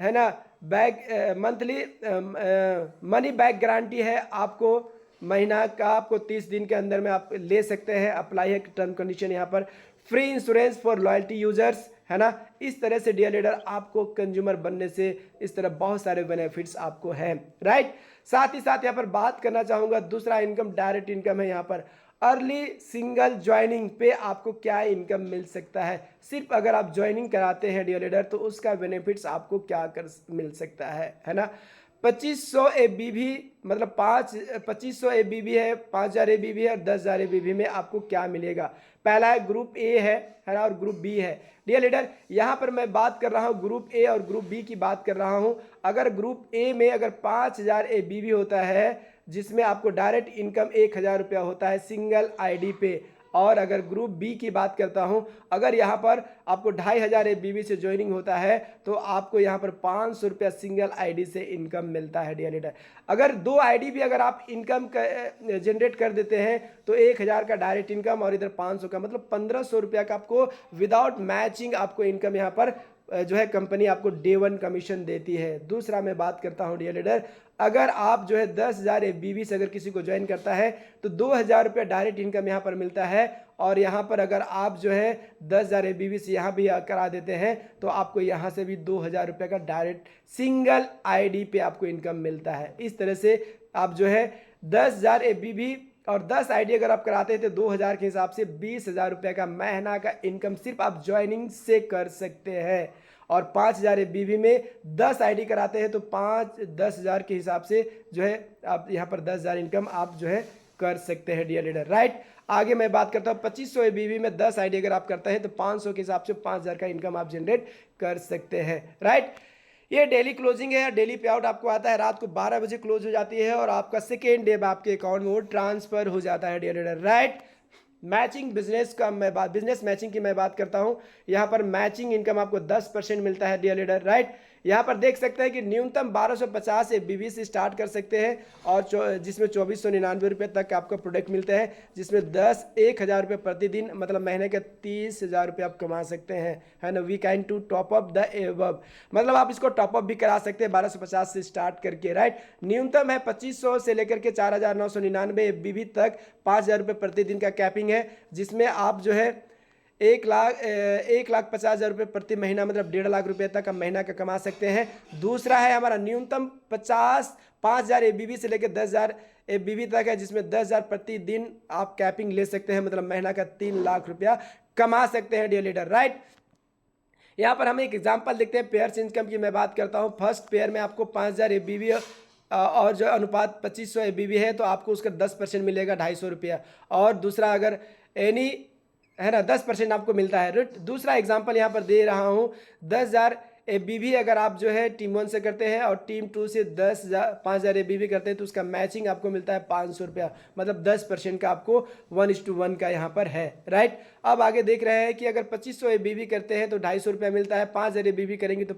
है ना, मंथली मनी बैक गारंटी है आपको, महीना का आपको 30 दिन के अंदर में आप ले सकते हैं। अप्लाई है टर्म कंडीशन यहाँ पर। Free insurance for loyalty users, है ना। इस तरह से डियर लीडर आपको कंज्यूमर बनने से इस तरह बहुत सारे बेनिफिट्स आपको हैं, राइट। साथ ही साथ यहाँ पर बात करना चाहूँगा दूसरा इनकम डायरेक्ट इनकम है यहाँ पर। अर्ली सिंगल ज्वाइनिंग पे आपको क्या इनकम मिल सकता है। सिर्फ अगर आप ज्वाइनिंग कराते हैं डियर लीडर तो उसका बेनिफिट्स आपको क्या कर मिल सकता है ना। 2500 ABV मतलब 2500 ABV है, 5000 ABV है और 10,000 ABV में आपको क्या मिलेगा। पहला है ग्रुप ए है ना, और ग्रुप बी है डियर लीडर। यहाँ पर मैं बात कर रहा हूँ ग्रुप ए और ग्रुप बी की बात कर रहा हूँ। अगर ग्रुप ए में अगर 5000 ABV होता है जिसमें आपको डायरेक्ट इनकम 1000 रुपया होता है सिंगल आईडी पे, और अगर ग्रुप बी की बात करता हूं, अगर यहां पर आपको 2500 ABV से ज्वाइनिंग होता है तो आपको यहां पर 500 रुपया सिंगल आईडी से इनकम मिलता है डियर लीडर। अगर 2 आईडी भी अगर आप इनकम जनरेट कर देते हैं तो 1000 का डायरेक्ट इनकम और इधर 500 का, मतलब 1500 रुपया का आपको विदाउट मैचिंग आपको इनकम यहाँ पर जो है कंपनी आपको डे 1 कमीशन देती है। दूसरा मैं बात करता हूँ डियर लीडर, अगर आप जो है 10,000 ABV से अगर किसी को ज्वाइन करता है तो 2,000 रुपया डायरेक्ट इनकम यहाँ पर मिलता है। और यहाँ पर अगर आप जो है 10,000 ABV से यहाँ भी करा देते हैं तो आपको यहाँ से भी 2,000 रुपये का डायरेक्ट सिंगल आईडी पे आपको इनकम मिलता है। इस तरह से आप जो है 10,000 ABV और 10 आईडी अगर आप कराते हैं तो 2,000 के हिसाब से 20,000 रुपये का महीना का इनकम सिर्फ आप ज्वाइनिंग से कर सकते हैं। और 5,000 ABV में 10 आईडी कराते हैं तो 10,000 के हिसाब से जो है आप यहाँ पर 10,000 इनकम आप जो है कर सकते हैं डियर लीडर, राइट। आगे मैं बात करता हूँ 2500 ABV में 10 आईडी अगर आप करते हैं तो 500 के हिसाब से 5,000 का इनकम आप जनरेट कर सकते हैं, राइट। ये डेली क्लोजिंग है, डेली पे आउट आपको आता है, रात को 12 बजे क्लोज हो जाती है और आपका सेकेंड डे आपके अकाउंट में वो ट्रांसफर हो जाता है dear leader, right. Matching business matching की मैं बात करता हूं। यहां पर मैचिंग इनकम आपको 10% मिलता है डियर लीडर, राइट। यहां पर देख सकते हैं कि न्यूनतम 1250 ABV से स्टार्ट कर सकते हैं और जिसमें 2499 रुपये तक आपका प्रोडक्ट मिलते हैं, जिसमें 1,000 रुपये प्रतिदिन मतलब महीने के 30,000 रुपये आप कमा सकते हैं, है ना। We can to top up the above, मतलब आप इसको टॉप अप भी करा सकते हैं 1250 से स्टार्ट करके, राइट। न्यूनतम है 2500 से लेकर के 4,999 ABV तक 5,000 रुपये प्रतिदिन का कैपिंग है, जिसमें आप जो है 1,50,000 रुपये प्रति महीना मतलब 1.5 लाख रुपये तक का महीना का कमा सकते हैं। दूसरा है हमारा न्यूनतम 5,000 ABV से लेकर 10,000 ABV तक है, जिसमें 10,000 प्रतिदिन आप कैपिंग ले सकते हैं, मतलब महीना का 3 लाख रुपया कमा सकते हैं डियर लीडर, राइट। यहाँ पर हम एक एग्जाम्पल देखते हैं पेयर्स इनकम की मैं बात करता हूँ। फर्स्ट पेयर में आपको 5,000 ABV और जो अनुपात 2500 ABV है तो आपको उसका 10% मिलेगा 250 रुपया। और दूसरा अगर एनी है ना 10% आपको मिलता है। दूसरा एग्जांपल यहाँ पर दे रहा हूँ 10,000 ABV अगर आप जो है टीम 1 से करते हैं और टीम 2 से 5,000 ABV करते हैं तो उसका मैचिंग आपको मिलता है 500 रुपया, मतलब 10% का आपको 1:1 का यहाँ पर है, राइट। अब आगे देख रहे हैं कि अगर 2500 ABV करते हैं तो 250 रुपया मिलता है, 5,000 ABV करेंगे तो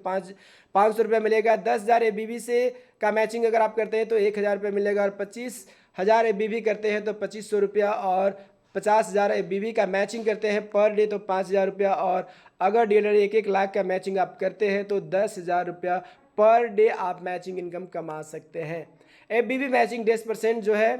500 रुपया मिलेगा। 10,000 ABV से का मैचिंग अगर आप करते हैं तो 1,000 रुपया मिलेगा और 25,000 ABV करते हैं तो 2,500 रुपया और 50,000 ABV का मैचिंग करते हैं पर डे तो 5,000 रुपया और अगर डीलर 1-1 लाख का मैचिंग आप करते हैं तो 10,000 रुपया पर डे आप मैचिंग इनकम कमा सकते हैं। ABV मैचिंग 10% जो है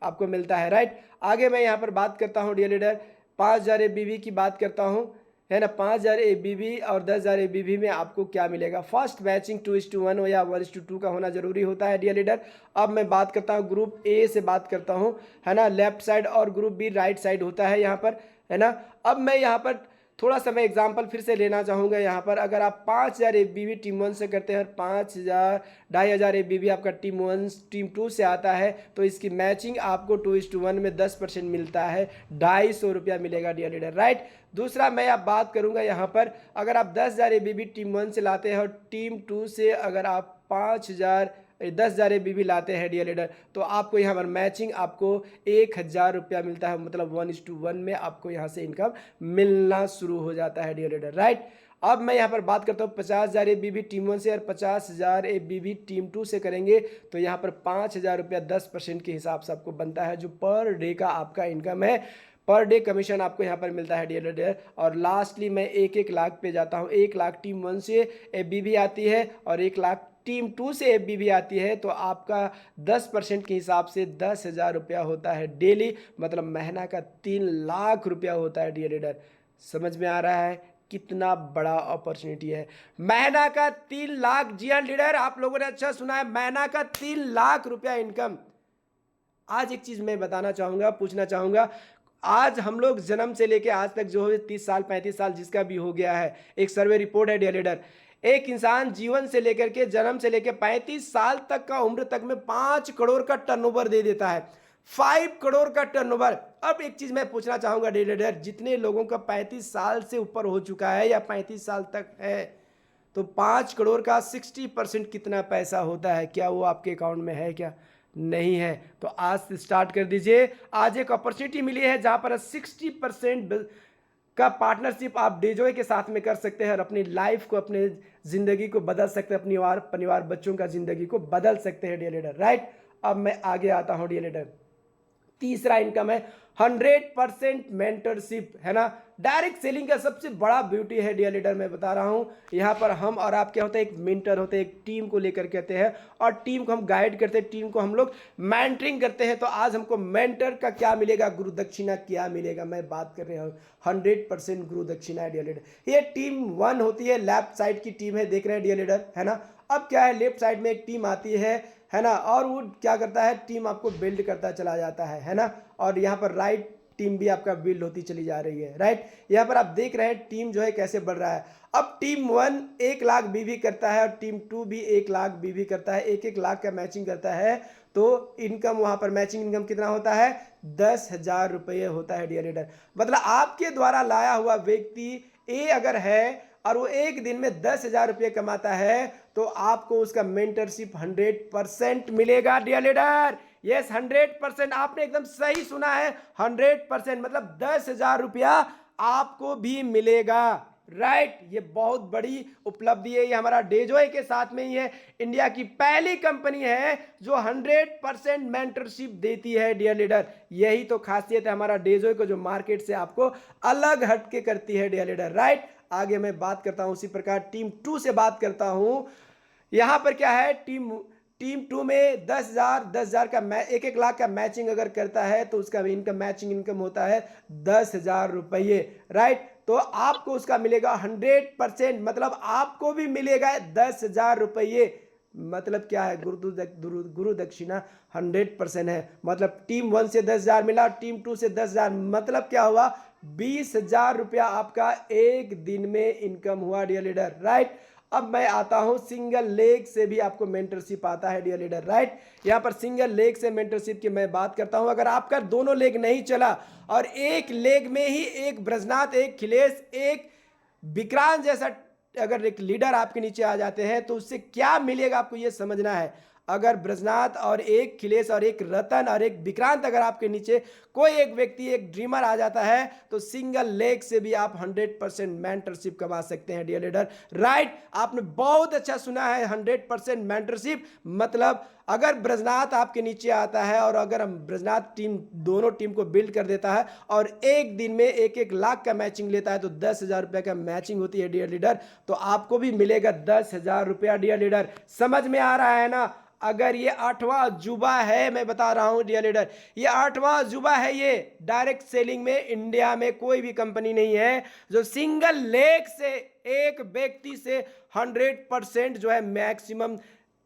आपको मिलता है, राइट। आगे मैं यहाँ पर बात करता हूँ डियर लीडर 5,000 ABV की बात करता हूँ, है ना। 5,000 ABV और 10,000 ABV में आपको क्या मिलेगा। फर्स्ट मैचिंग 2:1 हो या 1:2 का होना जरूरी होता है डियर लीडर। अब मैं बात करता हूँ ग्रुप ए से बात करता हूँ, है ना, लेफ्ट साइड और ग्रुप बी राइट साइड होता है यहाँ पर, है ना। अब मैं यहाँ पर थोड़ा सा मैं एग्जांपल फिर से लेना चाहूँगा यहाँ पर। अगर आप 5000 एफबीबी टीम 1 से करते हैं और 5000 2500 एफबीबी आपका टीम 1 टीम 2 से आता है, तो इसकी मैचिंग आपको 2:1 में 10% मिलता है, 250 रुपया मिलेगा डियर लीडर, राइट। दूसरा मैं आप बात करूँगा यहाँ पर, अगर आप 10,000 एफबीबी टीम 1 से लाते हैं और टीम 2 से अगर आप 10,000 एफबीबी लाते हैं डियर लीडर, तो आपको यहाँ पर मैचिंग आपको 1000 रुपया मिलता है, मतलब 1:1 में आपको यहाँ से इनकम मिलना शुरू हो जाता है डियर लीडर, राइट। अब मैं यहाँ पर बात करता हूँ 50,000 एफबीबी टीम 1 से और 50,000 एफबीबी टीम 2 से करेंगे, तो यहाँ पर 5,000 रुपया 10% के हिसाब से आपको बनता है, जो पर डे का आपका इनकम है, पर डे कमीशन आपको यहाँ पर मिलता है डियर लीडर। और लास्टली मैं 1-1 लाख पे जाता हूँ। 1 लाख टीम 1 से एफबीबी आती है और 1 लाख टीम 2 से एफबीबी आती है, तो आपका 10% के हिसाब से 10,000 रुपया होता है डेली, मतलब महीना का 3 लाख रुपया होता है डियर लीडर। समझ में आ रहा है कितना बड़ा अपॉर्चुनिटी है? महीना का 3 लाख, जी हाँ लीडर, आप लोगों ने अच्छा सुना है, महीना का 3 लाख रुपया इनकम। आज एक चीज मैं बताना चाहूंगा, पूछना चाहूंगा, आज हम लोग जन्म से लेके आज तक जो है 30 साल 35 साल जिसका भी हो गया है, एक सर्वे रिपोर्ट है डियर लीडर, एक इंसान जीवन से लेकर के जन्म से लेकर 35 साल तक का उम्र तक में 5 करोड़ का टर्नओवर दे देता है, 5 करोड़ का टर्नओवर। अब एक चीज मैं पूछना चाहूंगा डियर लीडर, जितने लोगों का 35 साल से ऊपर हो चुका है या 35 साल तक है, तो 5 करोड़ का 60% कितना पैसा होता है? क्या वो आपके अकाउंट में है? क्या नहीं है? तो आज से स्टार्ट कर दीजिए। आज एक अपॉर्चुनिटी मिली है जहां पर 60% का पार्टनरशिप आप डेजोय के साथ में कर सकते हैं और अपनी लाइफ को, अपने जिंदगी को बदल सकते हैं, अपनी परिवार बच्चों का जिंदगी को बदल सकते हैं डियर लीडर, राइट। अब मैं आगे आता हूं डियर लीडर। तीसरा इनकम है 100% मेंटरशिप, है ना। डायरेक्ट सेलिंग का सबसे बड़ा ब्यूटी है डियर लीडर, मैं बता रहा हूं, यहां पर हम और आप क्या होता है, एक मेंटर होते हैं, एक टीम को लेकर कहते हैं और टीम को हम गाइड करते हैं, टीम को हम लोग मेंटरिंग करते हैं। तो आज हमको मेंटर का क्या मिलेगा, गुरु दक्षिणा क्या मिलेगा, मैं बात कर रहा हूं 100% गुरु दक्षिणा है डियर लीडर। ये टीम 1 होती है, लेफ्ट साइड की टीम है, देख रहे हैं डियर लीडर, है ना। अब क्या है, लेफ्ट साइड में एक टीम आती है ना, और वो क्या करता है, टीम आपको बिल्ड करता चला जाता है ना। और यहाँ पर राइट टीम भी आपका बिल्ड होती चली जा रही है, राइट। यहाँ पर आप देख रहे हैं टीम जो है कैसे बढ़ रहा है। अब टीम 1 1 लाख बीवी करता है और टीम 2 भी 1 लाख बीवी करता है, 1-1 लाख का मैचिंग करता है, तो इनकम वहां पर मैचिंग इनकम कितना होता है, 10,000 रुपये होता है डियर लीडर। मतलब आपके द्वारा लाया हुआ व्यक्ति ए अगर है और वो एक दिन में 10,000 रुपये कमाता है, तो आपको उसका मेंटरशिप 100% मिलेगा डियर लीडर। यस, 100%, आपने एकदम सही सुना है, 100%, मतलब 10,000 रुपया आपको भी मिलेगा, राइट। ये बहुत बड़ी उपलब्धि है, ये हमारा डेजोय के साथ में ही है, इंडिया की पहली कंपनी है जो 100% मेंटरशिप देती है डियर लीडर। यही तो खासियत है हमारा डेजोय को, जो मार्केट से आपको अलग हटके करती है डियर लीडर, राइट। आगे मैं बात करता हूं, उसी प्रकार टीम 2 से बात करता हूं। यहां पर क्या है, टीम 2 में 10,000 का 1-1 लाख का मैचिंग अगर करता है, तो उसका इनकम, मैचिंग इनकम होता है 10,000 रुपये, राइट। तो आपको उसका मिलेगा 100%, मतलब आपको भी मिलेगा 10,000 रुपये। मतलब क्या है, गुरु दक्षिणा 100% है। मतलब टीम 1 से 10,000 मिला, टीम 2 से 10,000, मतलब क्या हुआ, 20,000 रुपया आपका एक दिन में इनकम हुआ डियर लीडर, राइट। अब मैं आता हूं, सिंगल लेग से भी आपको मेंटरशिप आता है डियर लीडर, राइट। यहां पर सिंगल लेग से मेंटरशिप की मैं बात करता हूं। अगर आपका दोनों लेग नहीं चला और एक लेग में ही एक ब्रजनाथ, एक खिलेश, एक विक्रांत जैसा अगर एक लीडर आपके नीचे आ जाते हैं, तो उससे क्या मिलेगा आपको ये समझना है। अगर ब्रजनाथ और एक खिलेश और एक रतन और एक विक्रांत अगर आपके नीचे कोई एक व्यक्ति, एक ड्रीमर आ जाता है, तो सिंगल लेग से भी आप 100% मेंटरशिप कमा सकते हैं डियर लीडर, राइट। आपने बहुत अच्छा सुना है, 100% मेंटरशिप, मतलब अगर ब्रजनाथ आपके नीचे आता है और अगर हम ब्रजनाथ टीम दोनों टीम को बिल्ड कर देता है और एक दिन में 1-1 लाख का मैचिंग लेता है, तो 10,000 रुपये का मैचिंग होती है डियर लीडर, तो आपको भी मिलेगा 10,000 रुपया डियर लीडर। समझ में आ रहा है ना। अगर ये 8वां अजूबा है, मैं बता रहा हूं डियर लीडर, ये 8वां अजूबा है। ये डायरेक्ट सेलिंग में इंडिया में कोई भी कंपनी नहीं है जो सिंगल लेग से एक व्यक्ति से 100% जो है मैक्सिमम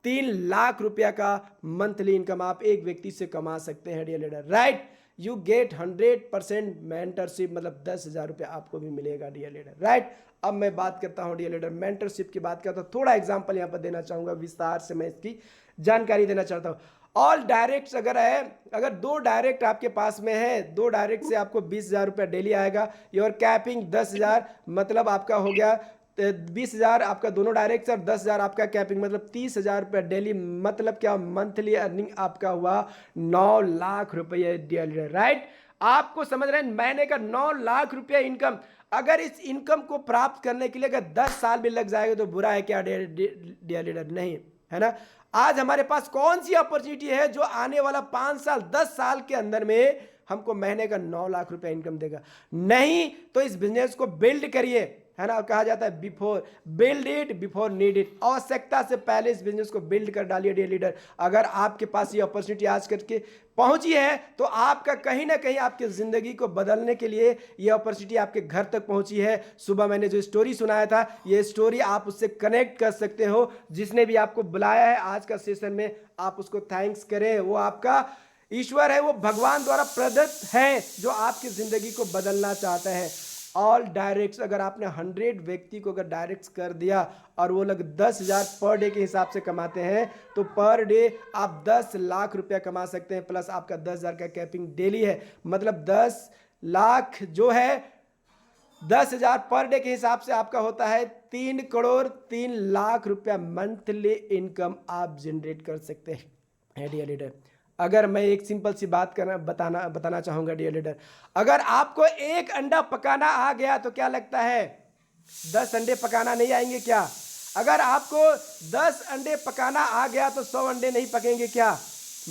3 लाख रुपया का मंथली इनकम आप एक व्यक्ति से कमा सकते हैं dear leader, right. You get 100% mentorship, मतलब 10,000 रुपया आपको भी मिलेगा डियर लीडर, राइट। अब मैं बात करता हूँ डियर लीडर मेंटरशिप की बात करता हूँ, थोड़ा एग्जांपल यहाँ पर देना चाहूँगा, विस्तार से मैं इसकी जानकारी देना चाहता हूँ। ऑल डायरेक्ट अगर है, अगर 2 डायरेक्ट आपके पास में है, 2 डायरेक्ट से आपको 20,000 रुपया डेली आएगा। योर कैपिंग 10,000, मतलब आपका हो गया 20,000 आपका दोनों डायरेक्ट और 10,000 आपका कैपिंग, मतलब 30,000 रुपया डेली, मतलब क्या मंथली अर्निंग आपका हुआ 9 लाख रुपये डियर लीडर, राइट। आपको समझ रहे हैं, महीने का 9 लाख रुपया इनकम। अगर इस इनकम को प्राप्त करने के लिए अगर 10 साल भी लग जाएगा तो बुरा है क्या डियर लीडर? नहीं, है ना। आज हमारे पास कौन सी अपॉर्चुनिटी है जो आने वाला 5 साल 10 साल के अंदर में हमको महीने का 9 लाख रुपया इनकम देगा? नहीं, तो इस बिजनेस को बिल्ड करिए, है ना। कहा जाता है before build it before need it, आवश्यकता से पहले इस बिजनेस को बिल्ड कर डालिए डियर लीडर। अगर आपके पास ये अपॉर्चुनिटी आज करके पहुंची है तो आपका कहीं ना कहीं आपकी जिंदगी को बदलने के लिए ये अपॉर्चुनिटी आपके घर तक पहुंची है। सुबह मैंने जो स्टोरी सुनाया था, ये स्टोरी आप उससे कनेक्ट कर सकते हो। जिसने भी आपको बुलाया है आज का सेशन में, आप उसको थैंक्स करें। वो आपका ईश्वर है, वो भगवान द्वारा प्रदत्त है जो आपकी जिंदगी को बदलना चाहता है। ऑल डायरेक्ट्स, अगर आपने 100 व्यक्ति को अगर डायरेक्ट्स कर दिया और वो लोग 10,000 पर डे के हिसाब से कमाते हैं तो पर डे आप 10 लाख रुपया कमा सकते हैं, प्लस आपका 10,000 का कैपिंग डेली है, मतलब 10 लाख जो है 10,000 पर डे के हिसाब से आपका होता है 3 करोड़ 3 लाख रुपया मंथली इनकम आप जनरेट कर सकते हैं डियर लीडर। अगर मैं एक सिंपल सी बात करना बताना चाहूंगा डियर लीडर, अगर आपको एक अंडा पकाना आ गया तो क्या लगता है 10 अंडे पकाना नहीं आएंगे क्या? अगर आपको 10 अंडे पकाना आ गया तो 100 अंडे नहीं पकेंगे क्या?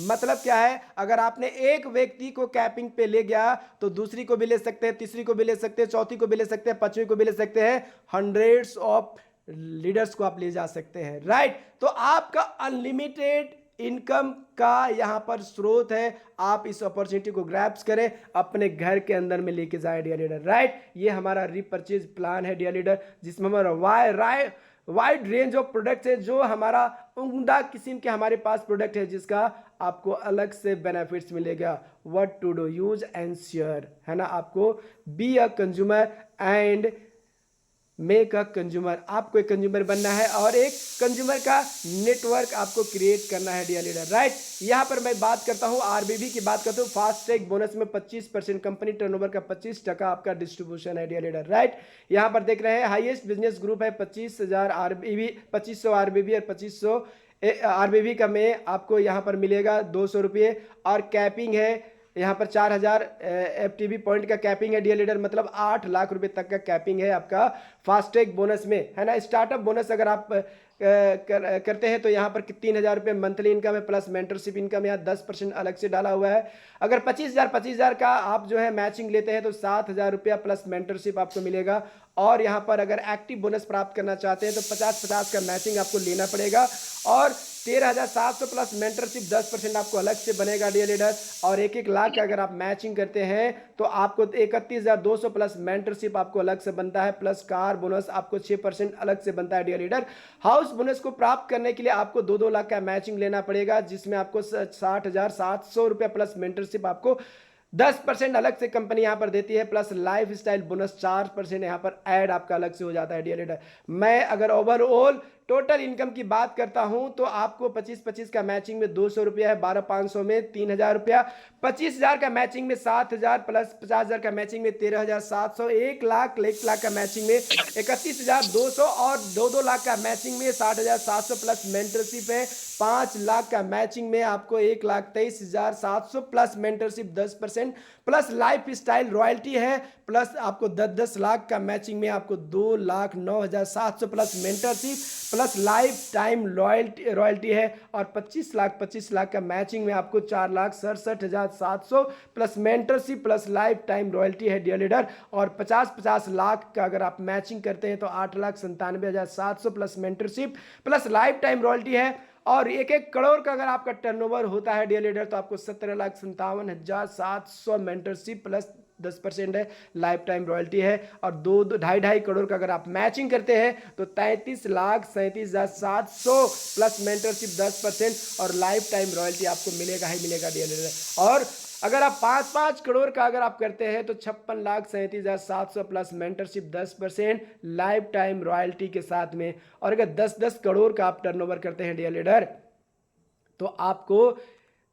मतलब क्या है, अगर आपने एक व्यक्ति को कैपिंग पे ले गया तो दूसरी को भी ले सकते हैं, तीसरी को भी ले सकते हैं, चौथी को भी ले सकते हैं, पांचवी को भी ले सकते हैं, हंड्रेड्स ऑफ लीडर्स को आप ले जा सकते हैं, राइट। तो आपका अनलिमिटेड इनकम का यहाँ पर स्रोत है। आप इस अपॉर्चुनिटी को ग्रैब्स करें, अपने घर के अंदर में लेके जाए डियर लीडर, राइट। ये हमारा रीपर्चेज प्लान है डियर लीडर, जिसमें हमारा वाइड रेंज ऑफ प्रोडक्ट्स है, जो हमारा उम्दा किस्म के हमारे पास प्रोडक्ट है जिसका आपको अलग से बेनिफिट्स मिलेगा। What to do, use and share, है ना। आपको be a consumer and make a consumer, आपको एक कंज्यूमर बनना है और एक कंज्यूमर का नेटवर्क आपको क्रिएट करना है डियर लीडर, राइट। यहाँ पर मैं बात करता हूँ आरबीबी की बात करता हूँ, फास्ट ट्रैक बोनस में 25% कंपनी टर्नओवर का 25% आपका डिस्ट्रीब्यूशन है डियर लीडर, राइट। यहाँ पर देख रहे हैं हाईएस्ट बिजनेस ग्रुप है 25,000 आरबीबी, 2500 आरबीबी और 2500 आरबीबी का में आपको यहाँ पर मिलेगा 200 रुपये। और कैपिंग है यहाँ पर 4,000 एफटीबी पॉइंट का कैपिंग है डियर लीडर, मतलब 8 लाख रुपए तक का कैपिंग है आपका फास्टैग बोनस में, है ना। स्टार्टअप बोनस अगर आप करते हैं तो यहाँ पर 3,000 रुपये मंथली इनकम है, प्लस मेंटरशिप इनकम यहाँ 10% अलग से डाला हुआ है। अगर 25,000 का आप जो है मैचिंग लेते हैं तो 7,000 रुपया प्लस मेंटरशिप आपको मिलेगा। और यहाँ पर अगर एक्टिव बोनस प्राप्त करना चाहते हैं तो 50-50 का मैचिंग आपको लेना पड़ेगा। और 13,700 प्लस मेंटरशिप 10% आपको अलग से बनेगा डियर लीडर। और 1-1 लाख का अगर आप मैचिंग करते हैं तो आपको 31,200 प्लस मेंटरशिप आपको अलग से बनता है, प्लस कार बोनस आपको 6% अलग से बनता है डियर लीडर। हाउस बोनस को प्राप्त करने के लिए आपको 2-2 लाख का मैचिंग लेना पड़ेगा, जिसमें आपको 60,700 रुपया प्लस मेंटरशिप आपको 10% अलग से कंपनी यहाँ पर देती है, प्लस लाइफ स्टाइल बोनस 4% यहाँ पर ऐड आपका अलग से हो जाता है डियर लीडर। मैं अगर ओवरऑल टोटल इनकम की बात करता हूं तो आपको 25-25 का मैचिंग में 200 रुपया है, 12,500 में 3,000 रुपया, 25,000 का मैचिंग में 7,000 प्लस 50,000 का मैचिंग में 13,700, 1 लाख का मैचिंग में 31,200 और 2-2 लाख का मैचिंग में 60,700 प्लस मेंटरशिप है। 5 लाख का मैचिंग में आपको 1,23,700 plus mentorship 10% plus life style royalty है, प्लस आपको 10-10 लाख का मैचिंग में आपको 2,09,700 plus mentorship plus life time royalty है। और 25 लाख का मैचिंग में आपको 4,67,700 plus mentorship plus life time royalty है डियर लीडर। और 50 लाख का अगर आप मैचिंग करते हैं तो 8,97,700 plus mentorship plus life time royalty है। और 1-1 करोड़ का अगर आपका टर्नओवर होता है डियर लीडर तो आपको 17,57,700 मेंटरशिप प्लस 10% है, लाइफ टाइम रॉयल्टी है। और 2-2.5 करोड़ का अगर आप मैचिंग करते हैं तो 33,37,700 प्लस मेंटरशिप 10% और लाइफ टाइम रॉयल्टी आपको मिलेगा ही मिलेगा डियर लीडर। और अगर आप 5-5 करोड़ का अगर आप करते हैं तो 56,37,700 plus mentorship 10% life time royalty के साथ में। और अगर 10-10 करोड़ का आप टर्नओवर करते हैं डियर लीडर तो आपको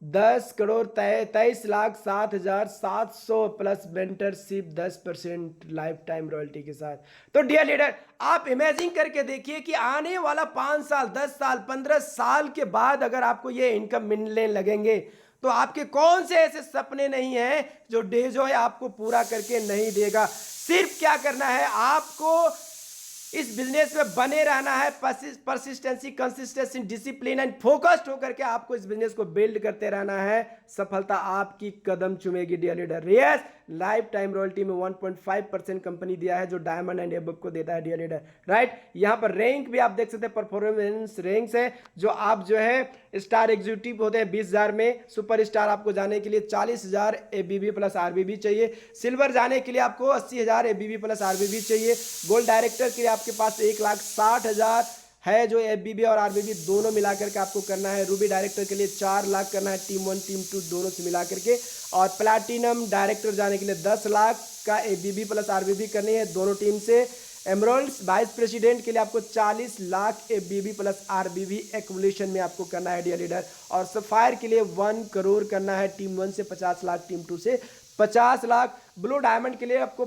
10 crore 23,07,700 plus mentorship 10% life time royalty के साथ। तो डियर लीडर आप इमेजिन करके देखिए कि आने वाला 5 साल 10 साल 15 साल के बाद अगर आपको ये इनकम मिलने लगेंगे तो आपके कौन से ऐसे सपने नहीं हैं जो डेजॉय आपको पूरा करके नहीं देगा। सिर्फ क्या करना है, आपको इस बिजनेस में बने रहना है, persistency, consistency, discipline and focused होकर के आपको इस बिजनेस को बिल्ड करते रहना है। सफलता आपकी कदम चूमेगी dear leader. Yes, life time royalty में 1.5% कंपनी दिया है जो डायमंड एंड एबव को देता है डियर लीडर, राइट। यहाँ पर रैंक भी आप देख सकते हैं, परफॉर्मेंस रैंक्स है जो आप जो है स्टार एग्जीक्यूटिव होते हैं 20,000 में, सुपर स्टार आपको जाने के लिए 40,000 ABB प्लस RBB चाहिए, सिल्वर जाने के लिए आपको 80,000 ABB प्लस RBB चाहिए, गोल्ड डायरेक्टर के लिए आपके पास 1,60,000 है जो FBB और RBB दोनों मिलाकर के आपको करना है, रूबी डायरेक्टर के लिए 4 लाख करना है टीम 1 टीम 2 दोनों से मिला करके, और प्लैटिनम डायरेक्टर जाने के लिए 10 लाख का ABB प्लस RBB करनी है दोनों टीम से। एमरल्ड्स वाइस प्रेसिडेंट के लिए आपको 40 lakh ABB plus RBB accumulation में आपको करना है डियर लीडर, और सफायर के लिए 1 करोड़ करना है टीम 1 से 50 लाख, टीम 2 से 50 लाख। ब्लू डायमंड के लिए आपको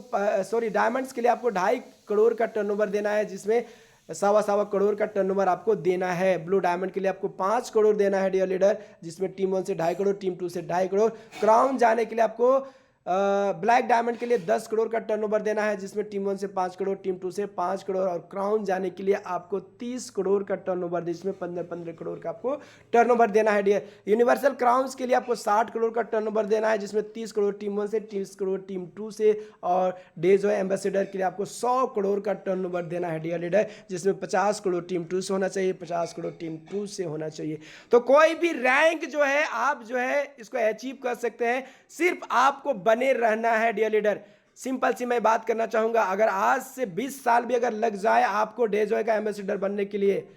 डायमंड्स के लिए आपको 2.5 करोड़ का टर्नओवर देना है जिसमें 1.25 करोड़ का टर्नओवर आपको देना है। ब्लू डायमंड के लिए आपको 5 करोड़ देना है डियर लीडर जिसमें टीम 1 से 2.5 करोड़, टीम 2 से 2.5 करोड़। क्राउन जाने के लिए आपको ब्लैक डायमंड के लिए 10 करोड़ का टर्नओवर देना है जिसमें टीम 1 से 5 करोड़, टीम 2 से 5 करोड़, और क्राउन जाने के लिए आपको 30 करोड़ का टर्नओवर जिसमें 15-15 करोड़ का आपको टर्नओवर देना है डियर। यूनिवर्सल क्राउन्स के लिए आपको 60 करोड़ का टर्नओवर देना है जिसमें 30 करोड़ टीम 1 से, 30 करोड़ टीम 2 से, और डेजॉय एम्बेसडर के लिए आपको 100 करोड़ का टर्नओवर देना है डियर लीडर जिसमें 50 करोड़ टीम 2 से होना चाहिए, 50 करोड़ टीम 2 से होना चाहिए। तो कोई भी रैंक जो है आप जो है इसको अचीव कर सकते हैं, सिर्फ आपको बने रहना है डियर लीडर। सिंपल सी मैं बात करना चाहूंगा, अगर आज से 20 साल भी अगर लग जाए आपको डेजॉय का एम्बेसडर बनने के लिए,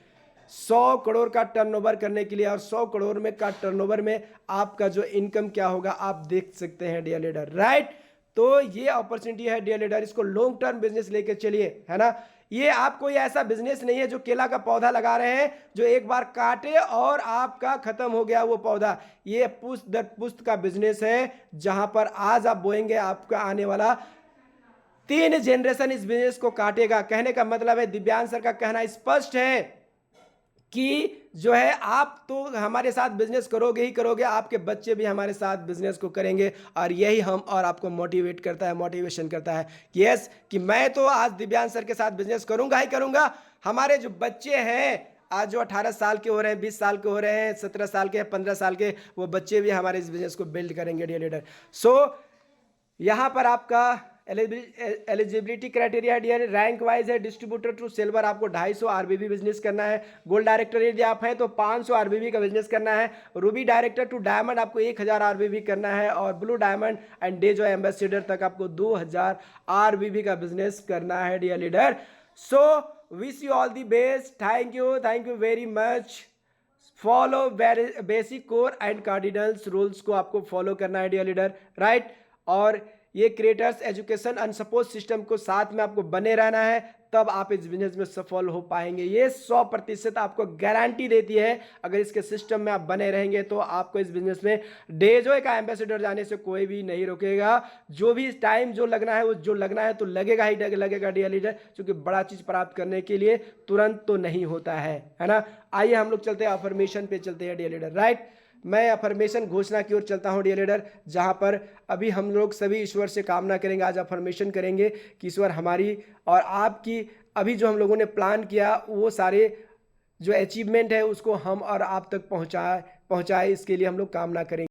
100 करोड़ का टर्नओवर करने के लिए, और 100 करोड़ में का टर्नओवर में आपका जो इनकम क्या होगा आप देख सकते हैं डियर लीडर, राइट। तो ये अपॉर्चुनिटी है डियर लीडर, इसको लॉन्ग टर्म बिजनेस लेके चलिए, है ना। ये आपको ये ऐसा बिजनेस नहीं है जो केला का पौधा लगा रहे हैं जो एक बार काटे और आपका खत्म हो गया वो पौधा। ये पुष्ट दर पुष्ट का बिजनेस है जहां पर आज आप बोएंगे आपका आने वाला 3 जनरेशन इस बिजनेस को काटेगा। कहने का मतलब है दिव्यांश सर का कहना स्पष्ट है कि जो है आप तो हमारे साथ बिजनेस करोगे ही करोगे, आपके बच्चे भी हमारे साथ बिजनेस को करेंगे, और यही हम और आपको मोटिवेट करता है, मोटिवेशन करता है कि यस कि मैं तो आज दिव्यांश सर के साथ बिजनेस करूंगा ही करूंगा। हमारे जो बच्चे हैं आज जो 18 साल के हो रहे हैं, 20 साल के हो रहे हैं, 17 साल के, 15 साल के, वो बच्चे भी हमारे इस बिजनेस को बिल्ड करेंगे डियर लीडर। सो यहाँ पर आपका एलिजिबिलिटी क्राइटेरिया है डियर, रैंक वाइज है, डिस्ट्रीब्यूटर टू सिल्वर आपको 250 RBB बिजनेस करना है, गोल्ड डायरेक्टर यदि आप हैं तो 500 RBB का बिजनेस करना है, रूबी डायरेक्टर टू डायमंड आपको 1000 RBB करना है, और ब्लू डायमंड एंड डेजॉय एम्बेसडर तक आपको 2000 RBB का बिजनेस करना है dear leader. So wish you all the best, thank you very much. Follow basic core and cardinals rules को आपको फॉलो करना है डियर लीडर, राइट। और ये creators education and support system को साथ में आपको बने रहना है, तब आप इस बिजनेस में सफल हो पाएंगे। ये 100% आपको गारंटी देती है। अगर इसके सिस्टम में आप बने रहेंगे तो आपको इस बिजनेस में डेजॉय का एम्बेसडर जाने से कोई भी नहीं रोकेगा। जो भी टाइम जो लगना है वो जो लगना है तो लगेगा ही लगेगा डियर लीडर, क्योंकि बड़ा चीज प्राप्त करने के लिए तुरंत तो नहीं होता है ना। आइए हम लोग चलते हैं अफर्मेशन पे चलते हैं डियर लीडर, राइट। मैं अफर्मेशन घोषणा की ओर चलता हूं डियर लीडर, जहां पर अभी हम लोग सभी ईश्वर से कामना करेंगे, आज अफर्मेशन करेंगे कि ईश्वर हमारी और आपकी अभी जो हम लोगों ने प्लान किया वो सारे जो अचीवमेंट है उसको हम और आप तक पहुंचाए, इसके लिए हम लोग कामना करेंगे।